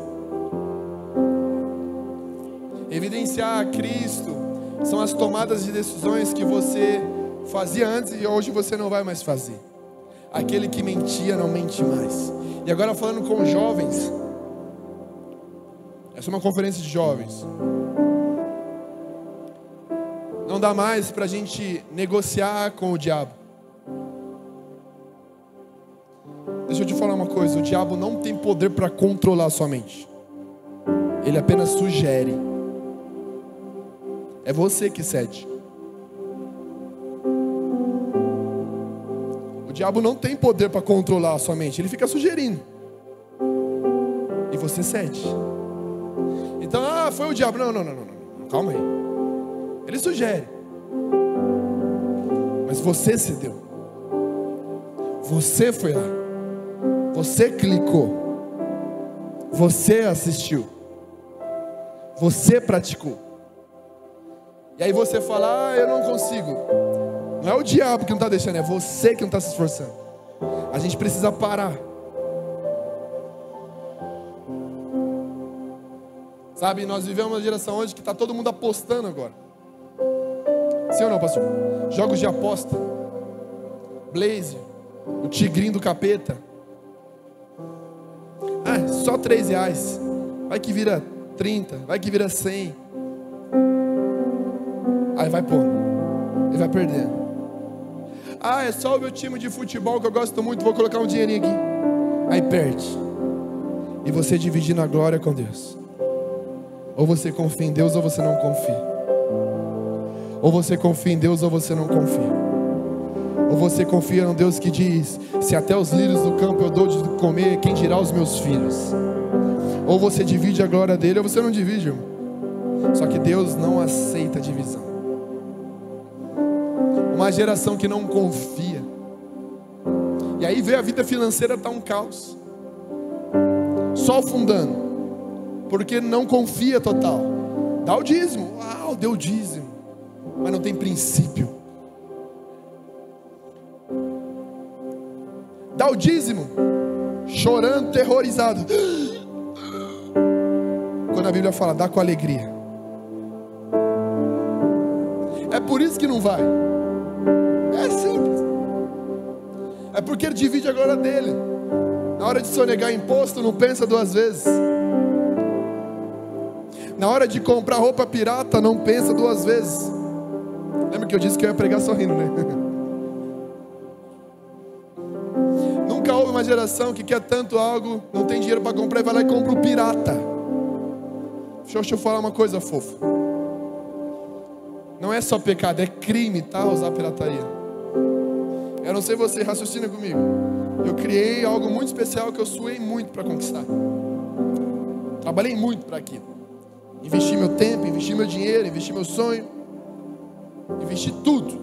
Speaker 4: Evidenciar a Cristo são as tomadas de decisões que você fazia antes e hoje você não vai mais fazer. Aquele que mentia não mente mais. E agora falando com os jovens, essa é uma conferência de jovens. Não dá mais para a gente negociar com o diabo. Deixa eu te falar uma coisa, o diabo não tem poder para controlar a sua mente. Ele apenas sugere. É você que cede. O diabo não tem poder para controlar a sua mente. Ele fica sugerindo. E você cede. Então, foi o diabo. Não. Calma aí. Ele sugere. Mas você cedeu. Você foi lá. Você clicou. Você assistiu. Você praticou. E aí você fala, eu não consigo. Não é o diabo que não está deixando, é você que não está se esforçando. A gente precisa parar. Sabe, nós vivemos uma geração hoje que está todo mundo apostando agora. Sim ou não, pastor? Jogos de aposta. Blaze, o tigrinho do capeta. Só R$3. Vai que vira 30, vai que vira 100. Aí vai pôr. Ele vai perdendo. É só o meu time de futebol que eu gosto muito, vou colocar um dinheirinho aqui. Aí perde. E você divide na glória com Deus. Ou você confia em Deus ou você não confia. Ou você confia em Deus ou você não confia. Ou você confia em Deus que diz, se até os lírios do campo eu dou de comer, quem dirá os meus filhos? Ou você divide a glória dele ou você não divide, irmão. Só que Deus não aceita divisão. Uma geração que não confia. E aí vê a vida financeira tá um caos. Só afundando. Porque não confia total. Dá o dízimo. Deu o dízimo. Mas não tem princípio. Dá o dízimo. Chorando, terrorizado. Quando a Bíblia fala, dá com alegria. É por isso que não vai. É simples. É porque ele divide a glória dele. Na hora de sonegar imposto, não pensa duas vezes. Na hora de comprar roupa pirata, não pensa duas vezes. Lembra que eu disse que eu ia pregar sorrindo, né? Nunca houve uma geração que quer tanto algo, não tem dinheiro para comprar e vai lá e compra o pirata. Deixa eu falar uma coisa fofa. Não é só pecado, é crime, tá? Usar pirataria. Eu não sei você, raciocina comigo. Eu criei algo muito especial que eu suei muito para conquistar. Trabalhei muito para aquilo. Investi meu tempo, investi meu dinheiro, investi meu sonho. Investi tudo.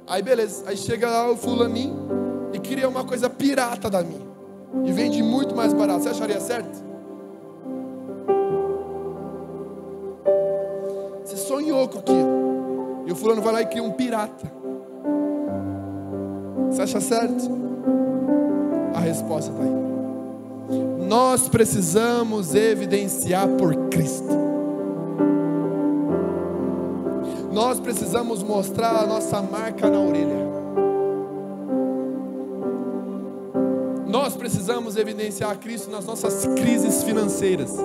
Speaker 4: Aí beleza, aí chega lá o fulaninho e cria uma coisa pirata da minha. E vende muito mais barato. Você acharia certo? Você sonhou com aquilo. E o fulano vai lá e cria um pirata. Você acha certo? A resposta está aí. Nós precisamos evidenciar por Cristo. Nós precisamos mostrar a nossa marca na orelha. Nós precisamos evidenciar Cristo nas nossas crises financeiras.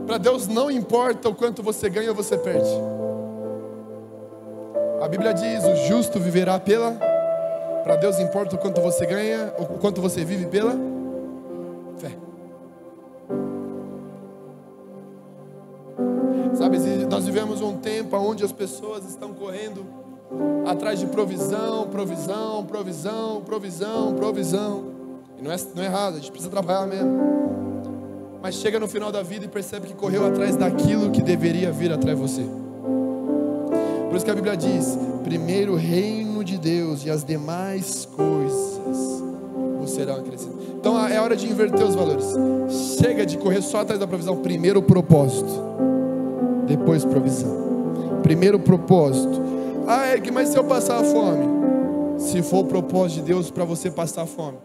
Speaker 4: Para Deus não importa o quanto você ganha ou você perde. A Bíblia diz, o justo viverá pela... Para Deus importa o quanto você ganha, ou o quanto você vive pela fé. Sabe, nós vivemos um tempo onde as pessoas estão correndo atrás de provisão. E não é errado, a gente precisa trabalhar mesmo. Mas chega no final da vida e percebe que correu atrás daquilo que deveria vir atrás de você. Por isso que a Bíblia diz, primeiro o reino de Deus e as demais coisas vos serão acrescentadas. Então é hora de inverter os valores. Chega de correr só atrás da provisão. Primeiro o propósito, depois provisão. Primeiro o propósito. Eric, mas se eu passar fome? Se for o propósito de Deus para você passar fome,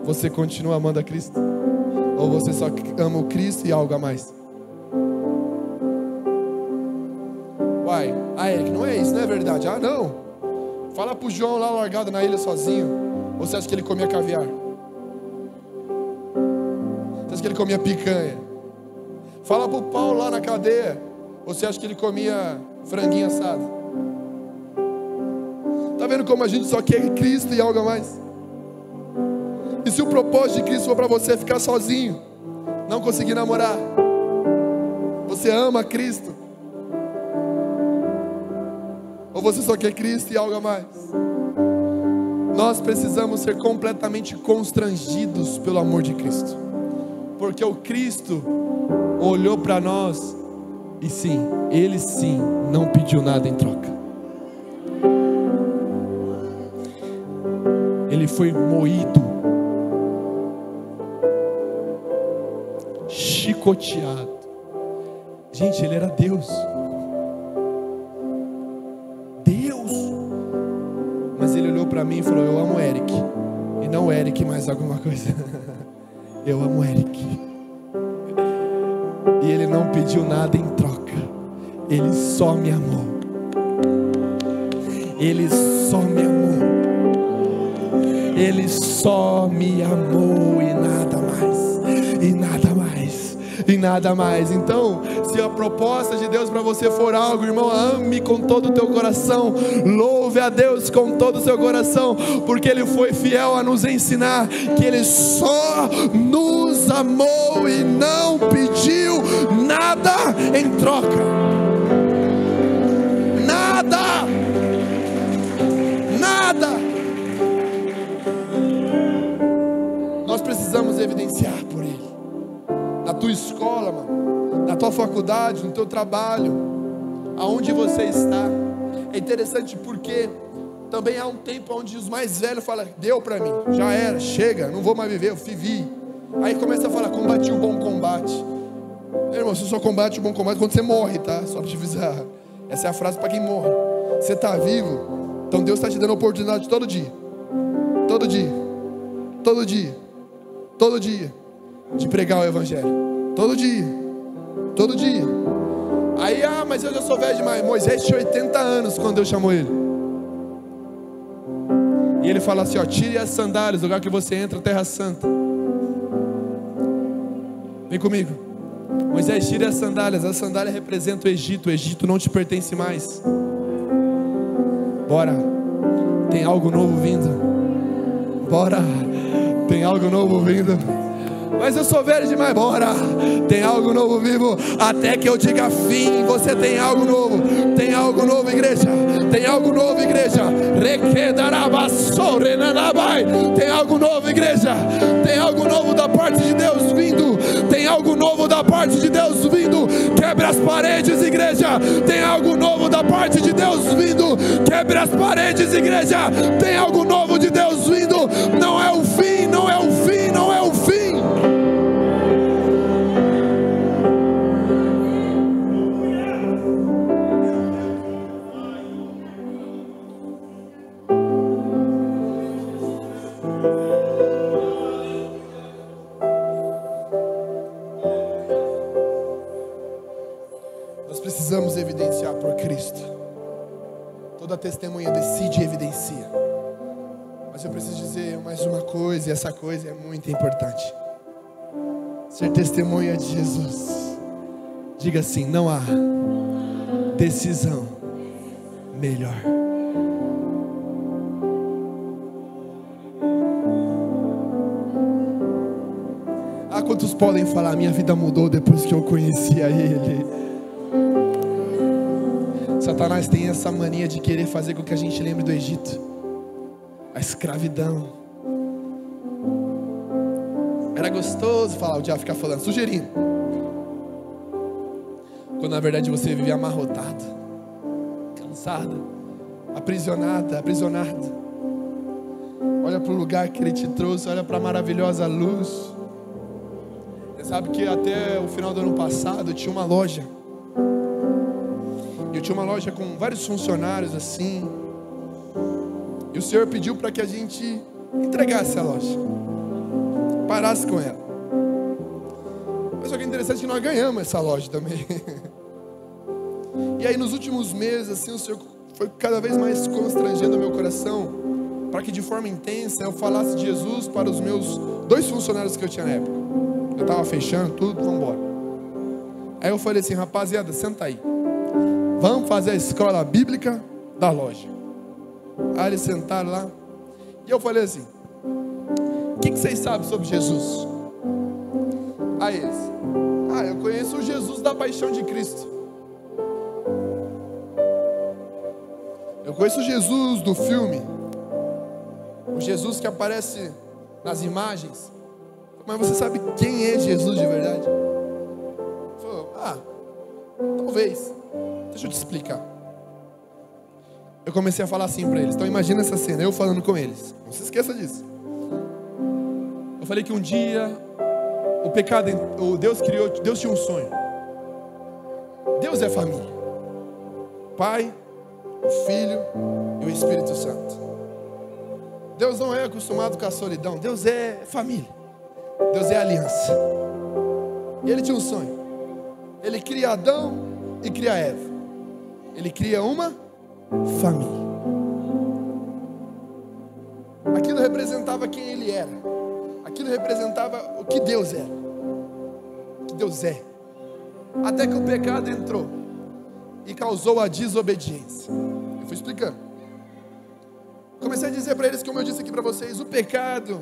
Speaker 4: você continua amando a Cristo? Ou você só ama o Cristo e algo a mais? Uai, Eric, não é isso, não é verdade? Ah, não. Fala pro João lá largado na ilha sozinho. Ou você acha que ele comia caviar? Você acha que ele comia picanha? Fala pro Paulo lá na cadeia. Ou você acha que ele comia franguinho assado? Tá vendo como a gente só quer Cristo e algo a mais? E se o propósito de Cristo for para você ficar sozinho, não conseguir namorar, você ama Cristo? Ou você só quer Cristo e algo a mais? Nós precisamos ser completamente constrangidos pelo amor de Cristo, porque o Cristo olhou para nós e sim, Ele sim não pediu nada em troca. Ele foi moído, chicoteado. Gente, Ele era Deus. Mas Ele olhou para mim e falou: eu amo o Eric. E não o Eric mais alguma coisa. Eu amo o Eric. E Ele não pediu nada em troca. Ele só me amou. Ele só me amou. Ele só me amou e nada mais. E nada mais. E nada mais. Então, se a proposta de Deus para você for algo, irmão, ame com todo o teu coração, louve a Deus com todo o seu coração, porque Ele foi fiel a nos ensinar que Ele só nos amou e não pediu nada em troca. Nada. Nada. Nós precisamos evidenciar por Ele. Na tua escola, mano, na tua faculdade, no teu trabalho, aonde você está. É interessante porque também há um tempo onde os mais velhos falam: deu pra mim, já era, chega, não vou mais viver, eu vivi. Aí começa a falar: combati o bom combate. Irmão, você só combate o bom combate quando você morre, tá? Só pra te avisar. Essa é a frase para quem morre. Você tá vivo, então Deus está te dando oportunidade todo dia. Todo dia. Todo dia. Todo dia. De pregar o Evangelho. Todo dia. Todo dia. Aí, mas eu já sou velho demais. Moisés tinha 80 anos quando Deus chamou ele. E ele fala assim: ó, tire as sandálias do lugar que você entra, terra santa. Vem comigo. Moisés, tire as sandálias. As sandálias representam o Egito. O Egito não te pertence mais. Bora. Tem algo novo vindo. Bora. Tem algo novo vindo. Mas eu sou velho demais, bora. Tem algo novo vivo. Até que eu diga fim. Você tem algo novo. Tem algo novo, igreja. Tem algo novo, igreja. Tem algo novo, igreja. Tem algo novo da parte de Deus vindo. Tem algo novo da parte de Deus vindo. Quebre as paredes, igreja. Tem algo novo da parte de Deus vindo. Quebre as paredes, igreja. Tem algo novo de Deus vindo. Não é o fim, não é o fim, não é o fim. Precisamos evidenciar por Cristo. Toda testemunha decide e evidencia. Mas eu preciso dizer mais uma coisa, e essa coisa é muito importante: ser testemunha de Jesus. Diga assim: não há decisão melhor. Quantos podem falar: minha vida mudou depois que eu conheci a Ele? Satanás tem essa mania de querer fazer com que a gente lembre do Egito, a escravidão. Era gostoso falar, o diabo ficar falando, sugerindo, quando na verdade você vivia amarrotado, cansado, aprisionado. Olha para o lugar que Ele te trouxe, olha para a maravilhosa luz. Você sabe que até o final do ano passado eu tinha uma loja. Eu tinha uma loja com vários funcionários assim. E o Senhor pediu para que a gente entregasse a loja. parasse com ela. Mas só que é interessante que nós ganhamos essa loja também. E aí nos últimos meses, assim, o Senhor foi cada vez mais constrangendo o meu coração para que de forma intensa eu falasse de Jesus para os meus 2 funcionários que eu tinha na época. Eu estava fechando tudo, vamos embora. Aí eu falei assim, rapaziada, senta aí. Vamos fazer a escola bíblica da loja. Aí eles sentaram lá. E eu falei assim, o que vocês sabem sobre Jesus? Aí eles, eu conheço o Jesus da Paixão de Cristo. Eu conheço o Jesus do filme. O Jesus que aparece nas imagens. Mas você sabe quem é Jesus de verdade? Falou, talvez. Deixa eu te explicar. Eu comecei a falar assim para eles. Então imagina essa cena, eu falando com eles. Não se esqueça disso. Eu falei que um dia o pecado, Deus criou, Deus tinha um sonho. Deus é família. Pai, o Filho e o Espírito Santo. Deus não é acostumado com a solidão. Deus é família. Deus é aliança. E Ele tinha um sonho. Ele cria Adão e cria Eva. Ele cria uma família. Aquilo representava quem Ele era. Aquilo representava o que Deus era. O que Deus é. Até que o pecado entrou e causou a desobediência. Eu fui explicando. Comecei a dizer para eles, como eu disse aqui para vocês, o pecado,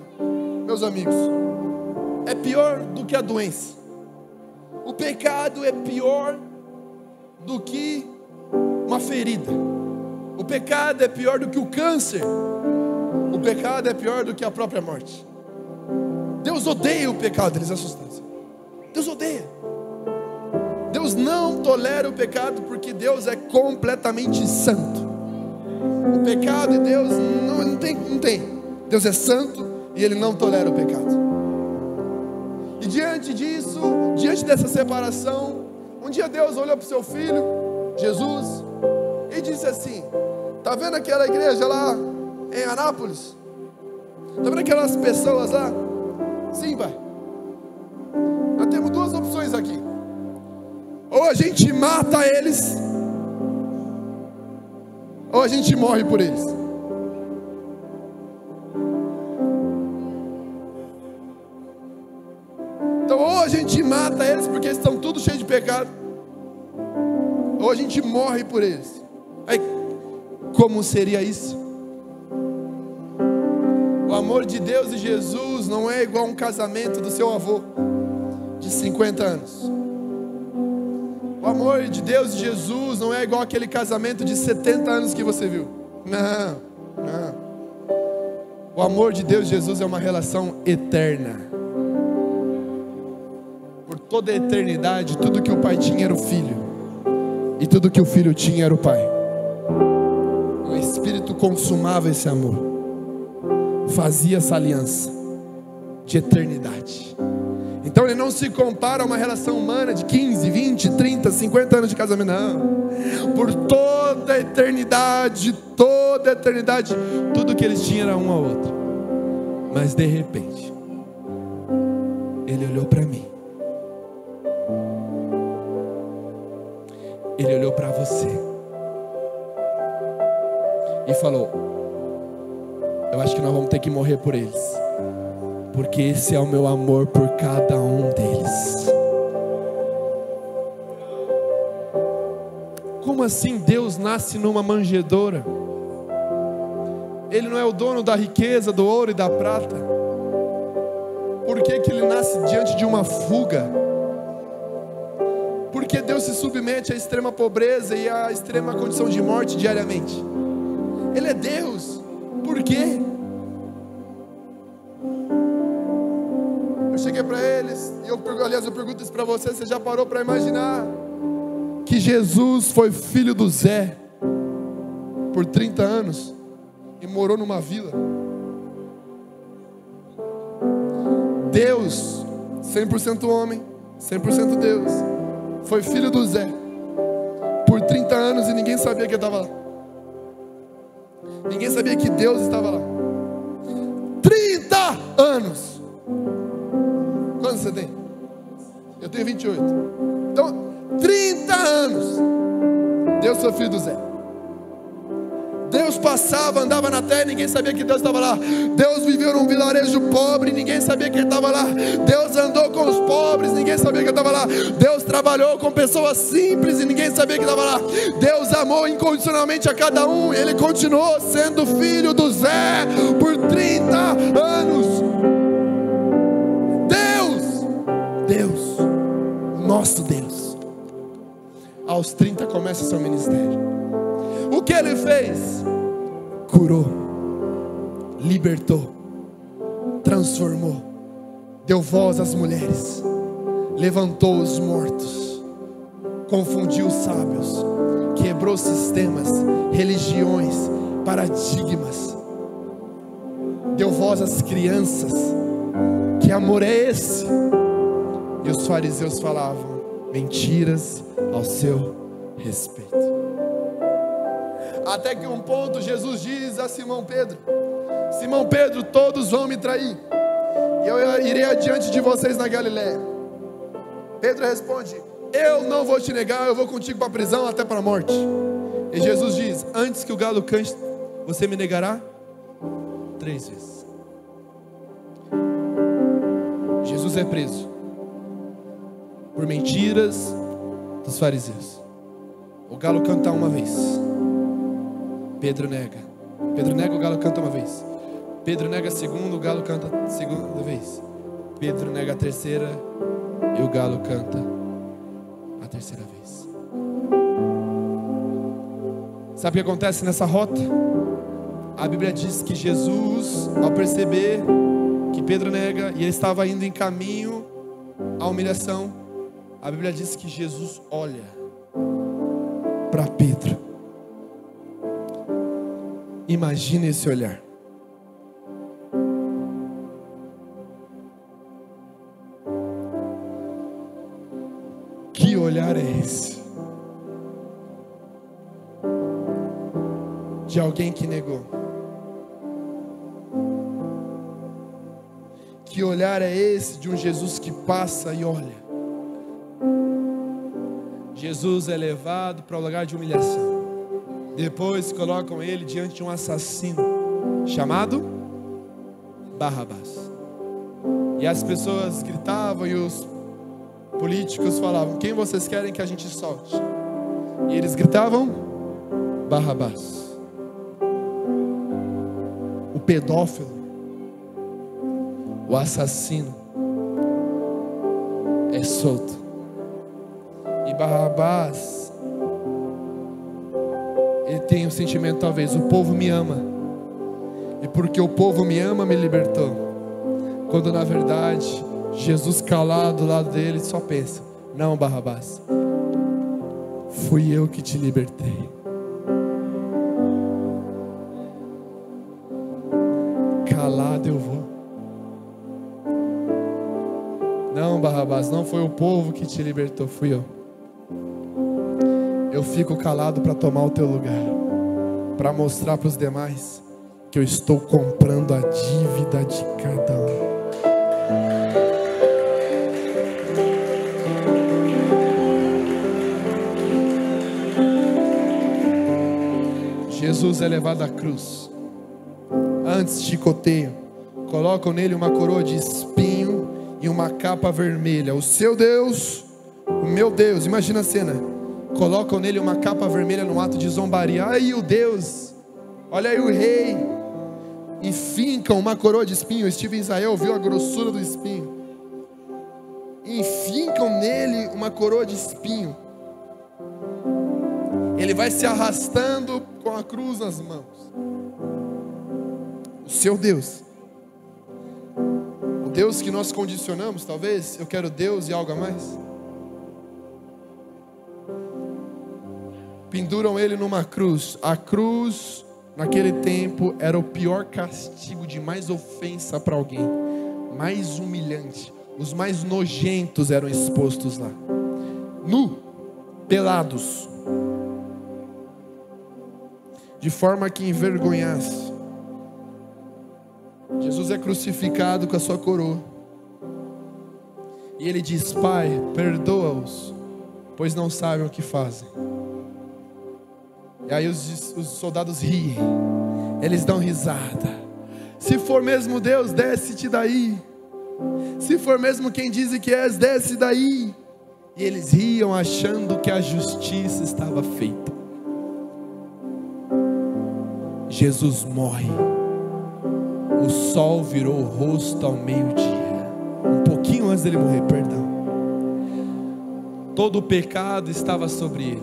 Speaker 4: meus amigos, é pior do que a doença. O pecado é pior do que uma ferida. O pecado é pior do que o câncer. O pecado é pior do que a própria morte. Deus odeia o pecado, eles assustam-se. Deus odeia. Deus não tolera o pecado porque Deus é completamente santo. O pecado e Deus não tem. Deus é santo e Ele não tolera o pecado. E diante disso, diante dessa separação, um dia Deus olhou para o seu filho, Jesus, e disse assim: está vendo aquela igreja lá em Anápolis? Está vendo aquelas pessoas lá? Sim, pai. Nós temos 2 opções aqui. Ou a gente mata eles, ou a gente morre por eles. Então ou a gente mata eles porque eles estão tudo cheios de pecado, ou a gente morre por eles. Aí, como seria isso? O amor de Deus e Jesus não é igual a um casamento do seu avô de 50 anos. O amor de Deus e Jesus não é igual aquele casamento de 70 anos que você viu. Não. O amor de Deus e Jesus é uma relação eterna. Por toda a eternidade, tudo que o pai tinha era o filho, e tudo que o filho tinha era o pai. O Espírito consumava esse amor, fazia essa aliança de eternidade. Então ele não se compara a uma relação humana de 15, 20, 30, 50 anos de casamento, não. Por toda a eternidade, tudo que eles tinham era um ao outro. Mas de repente, ele olhou para mim, ele olhou para você e falou: eu acho que nós vamos ter que morrer por eles, porque esse é o meu amor por cada um deles. Como assim Deus nasce numa manjedoura? Ele não é o dono da riqueza, do ouro e da prata. Por que que ele nasce diante de uma fuga? Porque Deus se submete à extrema pobreza e à extrema condição de morte diariamente. Ele é Deus. Por quê? Eu cheguei para eles e eu pergunto isso para você: você já parou para imaginar que Jesus foi filho do Zé por 30 anos e morou numa vila? Deus, 100% homem, 100% Deus, foi filho do Zé por 30 anos e ninguém sabia que ele estava lá. Ninguém sabia que Deus estava lá. 30 anos. anos você tem? Eu tenho 28. Então, 30 anos. Deus foi filho do Zé. Deus passava, andava na terra e ninguém sabia que Deus estava lá. Deus viveu num vilarejo pobre, ninguém sabia que Ele estava lá. Deus andou com os pobres, ninguém sabia que Ele estava lá. Deus trabalhou com pessoas simples e ninguém sabia que Ele estava lá. Deus amou incondicionalmente a cada um. Ele continuou sendo filho do Zé por 30 anos. Deus, o nosso Deus, aos 30 começa o seu ministério. O que Ele fez? Curou, libertou, transformou, deu voz às mulheres, levantou os mortos, confundiu os sábios, quebrou sistemas, religiões, paradigmas, deu voz às crianças. Que amor é esse? E os fariseus falavam mentiras ao seu respeito. Até que um ponto Jesus diz a Simão Pedro: Simão Pedro, todos vão me trair, e eu irei adiante de vocês na Galiléia. Pedro responde: eu não vou te negar, eu vou contigo para a prisão, até para a morte. E Jesus diz: antes que o galo cante, você me negará 3 vezes. Jesus é preso por mentiras dos fariseus. O galo canta uma vez, Pedro nega. Pedro nega, o galo canta uma vez. Pedro nega a segunda, o galo canta a segunda vez. Pedro nega a terceira e o galo canta a terceira vez. Sabe o que acontece nessa rota? A Bíblia diz que Jesus, ao perceber que Pedro nega e ele estava indo em caminho à humilhação, a Bíblia diz que Jesus olha para Pedro. Imagine esse olhar. Que olhar é esse? De alguém que negou. Que olhar é esse de um Jesus que passa e olha? Jesus é levado para o lugar de humilhação. Depois colocam ele diante de um assassino chamado Barrabás. E as pessoas gritavam e os políticos falavam: quem vocês querem que a gente solte? E eles gritavam: Barrabás. O pedófilo, o assassino é solto. E Barrabás, ele tem um sentimento, talvez: o povo me ama, e porque o povo me ama, me libertou. Quando na verdade Jesus, calado do lado dele, só pensa: não, Barrabás, fui eu que te libertei. Calado eu vou. Não, Barrabás, não foi o povo que te libertou, fui eu. Eu fico calado para tomar o teu lugar, para mostrar para os demais que eu estou comprando a dívida de cada um. Jesus é levado à cruz. Antes chicoteio, colocam nele uma coroa de espinho e uma capa vermelha. O seu Deus, o meu Deus, imagina a cena. Colocam nele uma capa vermelha num ato de zombaria. Aí o Deus, olha aí o rei. E fincam uma coroa de espinho. Steve Israel viu a grossura do espinho. E fincam nele uma coroa de espinho. Ele vai se arrastando com a cruz nas mãos. O seu Deus, o Deus que nós condicionamos, talvez. Eu quero Deus e algo a mais. Penduram ele numa cruz. A cruz, naquele tempo, era o pior castigo de mais ofensa para alguém, mais humilhante. Os mais nojentos eram expostos lá, nu, pelados, de forma que envergonhasse. Jesus é crucificado com a sua coroa. E ele diz: Pai, perdoa-os, pois não sabem o que fazem. E aí os soldados riem, eles dão risada. Se for mesmo Deus, desce-te daí. Se for mesmo quem diz que és, desce daí. E eles riam achando que a justiça estava feita. Jesus morre. O sol virou o rosto ao meio-dia. Um pouquinho antes dele morrer, perdão. Todo o pecado estava sobre ele.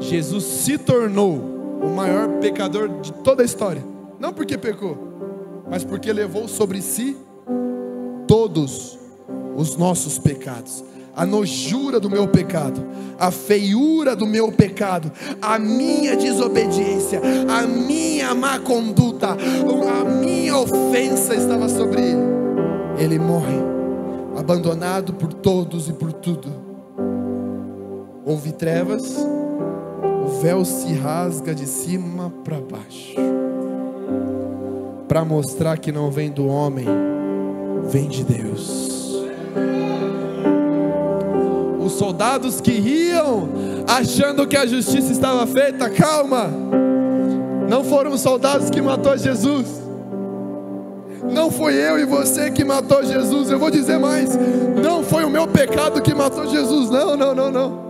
Speaker 4: Jesus se tornou o maior pecador de toda a história. Não porque pecou, mas porque levou sobre si todos os nossos pecados. A nojura do meu pecado, a feiura do meu pecado, a minha desobediência, a minha má conduta, a minha ofensa estava sobre ele. Ele morre, abandonado por todos e por tudo. Houve trevas, o véu se rasga de cima para baixo, para mostrar que não vem do homem, vem de Deus. Os soldados que riam, achando que a justiça estava feita, calma, não foram os soldados que matou Jesus, não foi eu e você que matou Jesus. Eu vou dizer mais, não foi o meu pecado que matou Jesus, não.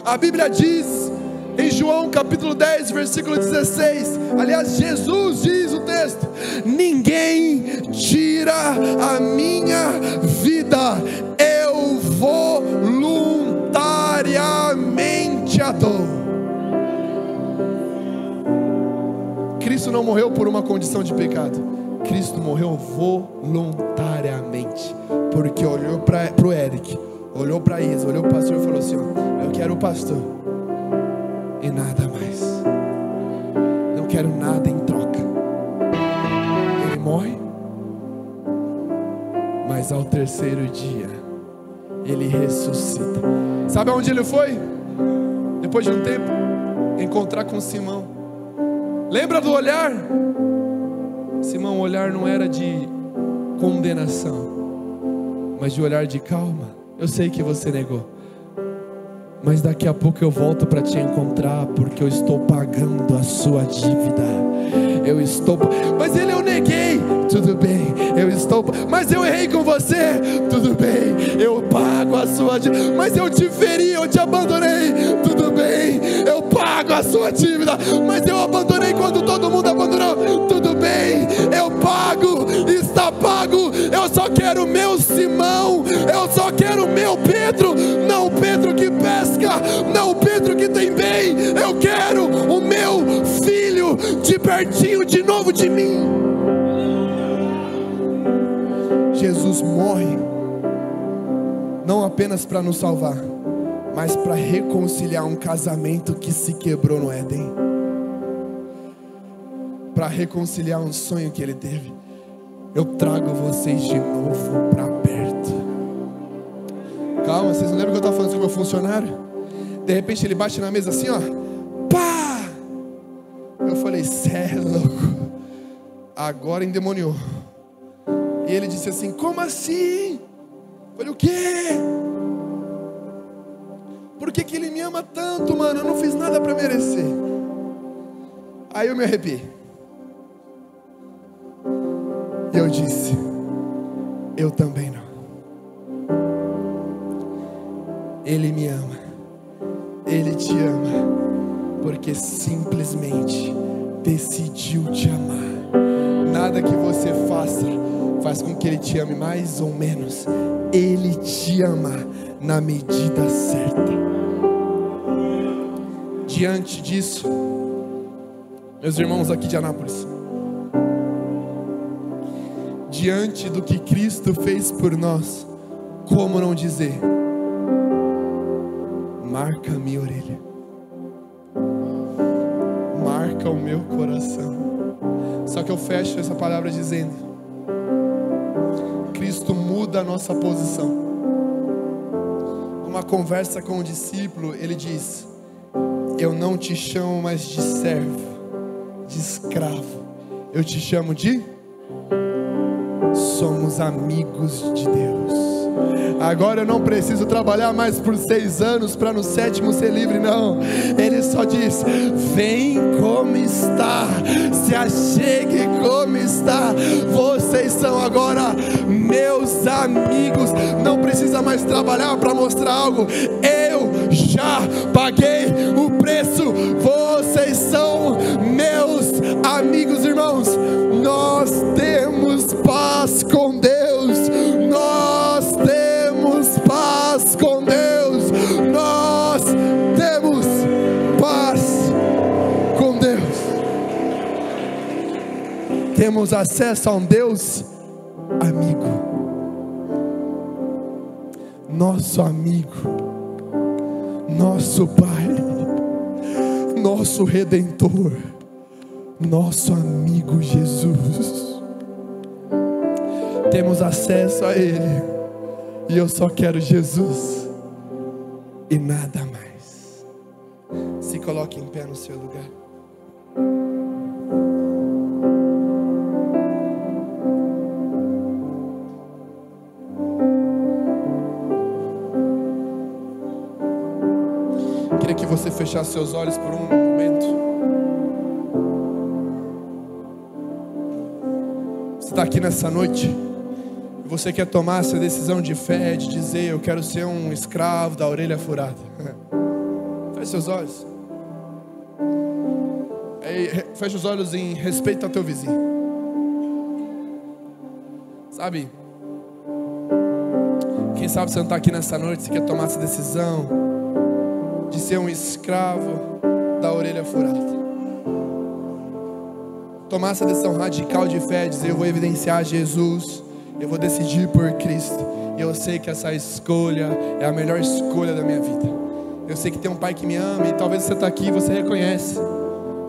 Speaker 4: A Bíblia diz em João capítulo 10, versículo 16, aliás, Jesus diz o texto: ninguém tira a minha vida, eu voluntariamente a dou. Cristo não morreu por uma condição de pecado, Cristo morreu voluntariamente, porque olhou para o Eric, olhou para Isa, olhou para o pastor e falou assim: eu quero o pastor e nada mais, não quero nada em troca. Ele morre, mas ao terceiro dia ele ressuscita. Sabe aonde ele foi? Depois de um tempo, encontrar com Simão. Lembra do olhar? Simão, o olhar não era de condenação, mas de olhar de calma. Eu sei que você negou, mas daqui a pouco eu volto para te encontrar, porque eu estou pagando a sua dívida. Mas eu neguei, tudo bem, mas eu errei com você, tudo bem, eu pago a sua dívida. Mas eu te feri, eu te abandonei, tudo bem, eu pago a sua dívida. Mas eu abandonei quando todo mundo abandonou, tudo bem, eu pago, está pago. Eu só quero o meu Simão, eu só quero o meu Pedro, não o Pedro que pesca, não o Pedro que tem bem, eu quero o meu filho de pertinho de novo de mim. Jesus morre não apenas para nos salvar, mas para reconciliar um casamento que se quebrou no Éden, para reconciliar um sonho que ele teve. Eu trago vocês de novo para perto. Calma, vocês não lembram que eu estava falando com o meu funcionário? De repente ele bate na mesa assim, ó, pá! Eu falei: cê é louco, agora endemoniou. E ele disse assim: como assim? Eu falei: o quê? Por que que ele me ama tanto, mano? Eu não fiz nada para merecer. Aí eu me arrepiei. E eu disse: eu também não. Ele me ama, ele te ama, porque simplesmente decidiu te amar. Nada que você faça faz com que ele te ame mais ou menos. Ele te ama na medida certa. Diante disso, meus irmãos aqui de Anápolis, diante do que Cristo fez por nós, como não dizer: marca a minha orelha, marca o meu coração. Só que eu fecho essa palavra dizendo: Cristo muda a nossa posição. Numa conversa com o discípulo, ele diz: eu não te chamo mais de servo, de escravo, eu te chamo de... somos amigos de Deus. Agora eu não preciso trabalhar mais por 6 anos para no 7º ser livre, não. Ele só diz: vem como está, se achegue como está. Vocês são agora meus amigos. Não precisa mais trabalhar para mostrar algo. Eu já paguei o preço. Vocês são meus amigos, irmãos. Nós temos paz com Deus. Nós temos paz com Deus. Nós temos paz com Deus. Temos acesso a um Deus amigo. Nosso amigo, nosso Pai, nosso Redentor, nosso amigo Jesus. Temos acesso a Ele, e eu só quero Jesus e nada mais. Se coloque em pé no seu lugar. Queria que você fechasse seus olhos por um momento. Você está aqui nessa noite e você quer tomar essa decisão de fé, de dizer: eu quero ser um escravo da orelha furada. Feche seus olhos. Feche os olhos em respeito ao teu vizinho. Sabe? Quem sabe você não está aqui nessa noite, você quer tomar essa decisão de ser um escravo da orelha furada. Tomar essa decisão radical de fé, dizer: eu vou evidenciar Jesus, eu vou decidir por Cristo, e eu sei que essa escolha é a melhor escolha da minha vida. Eu sei que tem um Pai que me ama, e talvez você está aqui e você reconhece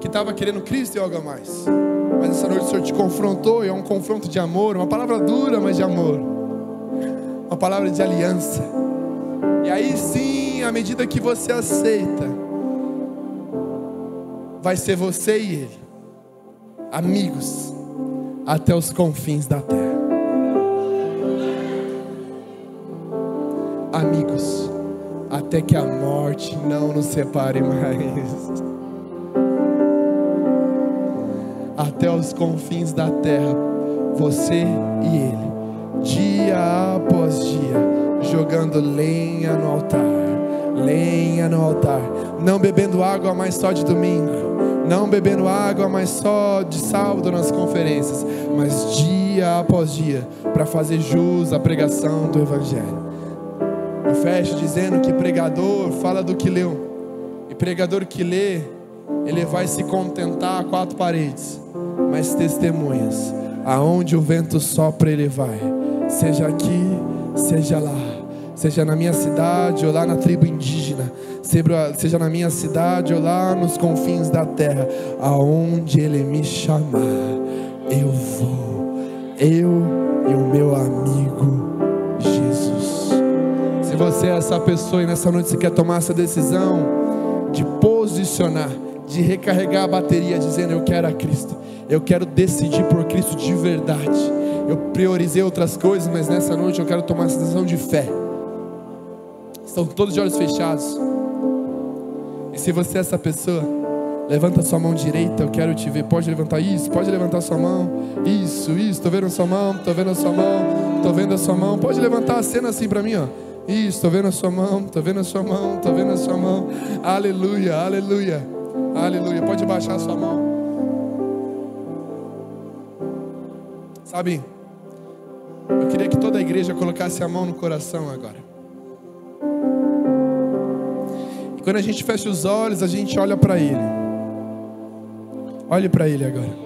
Speaker 4: que estava querendo Cristo e algo a mais, mas essa noite o Senhor te confrontou, e é um confronto de amor, uma palavra dura, mas de amor, uma palavra de aliança. E aí sim, à medida que você aceita, vai ser você e Ele, amigos, até os confins da terra. Amigos, até que a morte não nos separe mais. Até os confins da terra, você e Ele, dia após dia, jogando lenha no altar, lenha no altar, não bebendo água mais só de domingo, não bebendo água mais só de sábado nas conferências, mas dia após dia, para fazer jus à pregação do Evangelho. Eu fecho dizendo que pregador fala do que leu, e pregador que lê, ele vai se contentar a 4 paredes, mas testemunhas, aonde o vento sopra ele vai, seja aqui, seja lá, seja na minha cidade ou lá na tribo indígena, seja na minha cidade ou lá nos confins da terra, aonde Ele me chamar, eu vou, eu e o meu amigo Jesus. Se você é essa pessoa e nessa noite você quer tomar essa decisão de posicionar, de recarregar a bateria, dizendo: eu quero a Cristo, eu quero decidir por Cristo de verdade, eu priorizei outras coisas, mas nessa noite eu quero tomar essa decisão de fé. Estão todos de olhos fechados. E se você é essa pessoa, levanta sua mão direita, eu quero te ver. Pode levantar isso, pode levantar sua mão. Isso, estou vendo a sua mão, estou vendo a sua mão, estou vendo a sua mão. Pode levantar a cena assim para mim, ó. Isso, estou vendo a sua mão, estou vendo a sua mão, estou vendo a sua mão. Aleluia, aleluia, aleluia. Pode baixar a sua mão. Sabe, eu queria que toda a igreja colocasse a mão no coração agora. E quando a gente fecha os olhos, a gente olha para Ele. Olhe para Ele agora.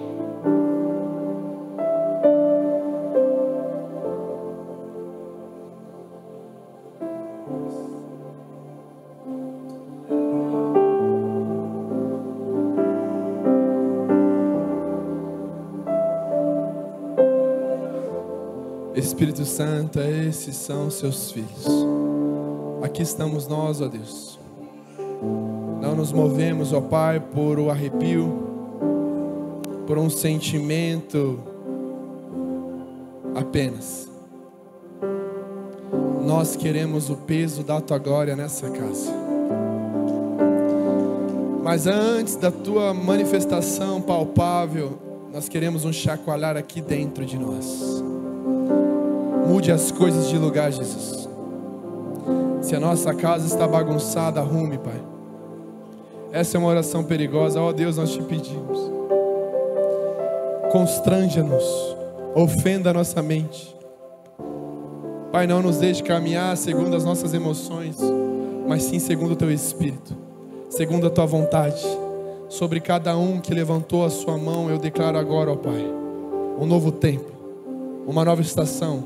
Speaker 4: Espírito Santo, esses são seus filhos. Aqui estamos nós, ó Deus. Não nos movemos, ó Pai, por um arrepio, por um sentimento apenas. Nós queremos o peso da tua glória nessa casa. Mas antes da tua manifestação palpável, nós queremos um chacoalhar aqui dentro de nós. Mude as coisas de lugar, Jesus. Se a nossa casa está bagunçada, arrume, Pai. Essa é uma oração perigosa. Ó Deus, nós te pedimos. Constranja-nos, ofenda a nossa mente. Pai, não nos deixe caminhar segundo as nossas emoções, mas sim segundo o teu Espírito, segundo a tua vontade. Sobre cada um que levantou a sua mão, eu declaro agora, ó Pai, um novo tempo, uma nova estação,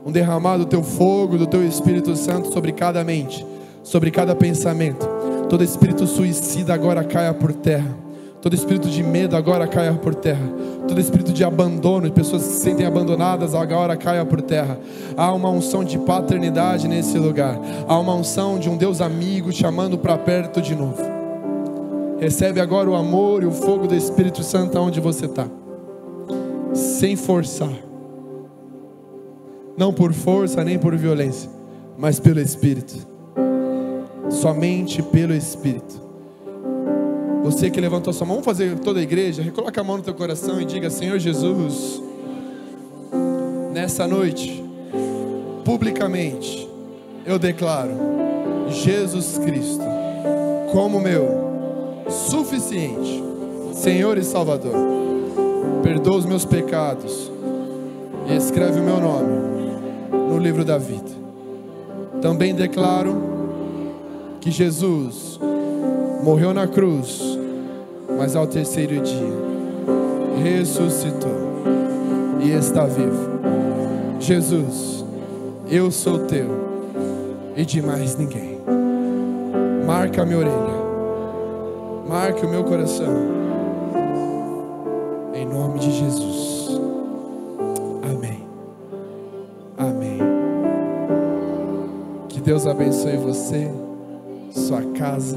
Speaker 4: um derramar do teu fogo, do teu Espírito Santo sobre cada mente, sobre cada pensamento. Todo espírito suicida agora caia por terra. Todo espírito de medo agora caia por terra. Todo espírito de abandono, de pessoas que se sentem abandonadas, agora caia por terra. Há uma unção de paternidade nesse lugar. Há uma unção de um Deus amigo chamando para perto de novo. Recebe agora o amor e o fogo do Espírito Santo onde você está. Sem forçar. Não por força nem por violência, mas pelo Espírito. Somente pelo Espírito. Você que levantou sua mão, vamos fazer toda a igreja, recoloca a mão no teu coração e diga: Senhor Jesus, nessa noite, publicamente, eu declaro Jesus Cristo como meu suficiente Senhor e Salvador. Perdoa os meus pecados e escreve o meu nome no livro da vida. Também declaro que Jesus morreu na cruz, mas ao terceiro dia ressuscitou e está vivo. Jesus, eu sou teu e de mais ninguém. Marca a minha orelha, marque o meu coração, em nome de Jesus. Amém. Amém. Que Deus abençoe você, sua casa,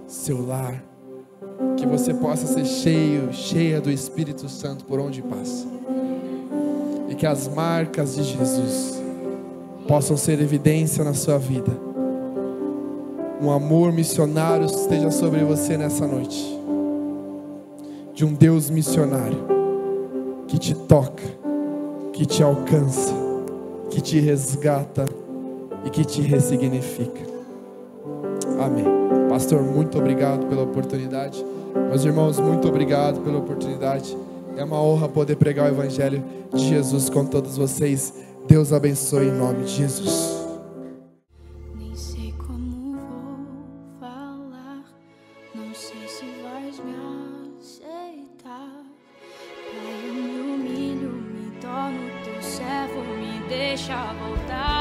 Speaker 4: seu lar. Que você possa ser cheia do Espírito Santo por onde passa. E que as marcas de Jesus possam ser evidência na sua vida. Um amor missionário esteja sobre você nessa noite. De um Deus missionário que te toca, que te alcança, que te resgata e que te ressignifica. Amém. Pastor, muito obrigado pela oportunidade. Meus irmãos, muito obrigado pela oportunidade. É uma honra poder pregar o Evangelho de Jesus com todos vocês. Deus abençoe em nome de Jesus.
Speaker 5: Nem sei como vou falar, não sei se vais me aceitar. Pai, eu me humilho, me torno teu servo, me deixa voltar.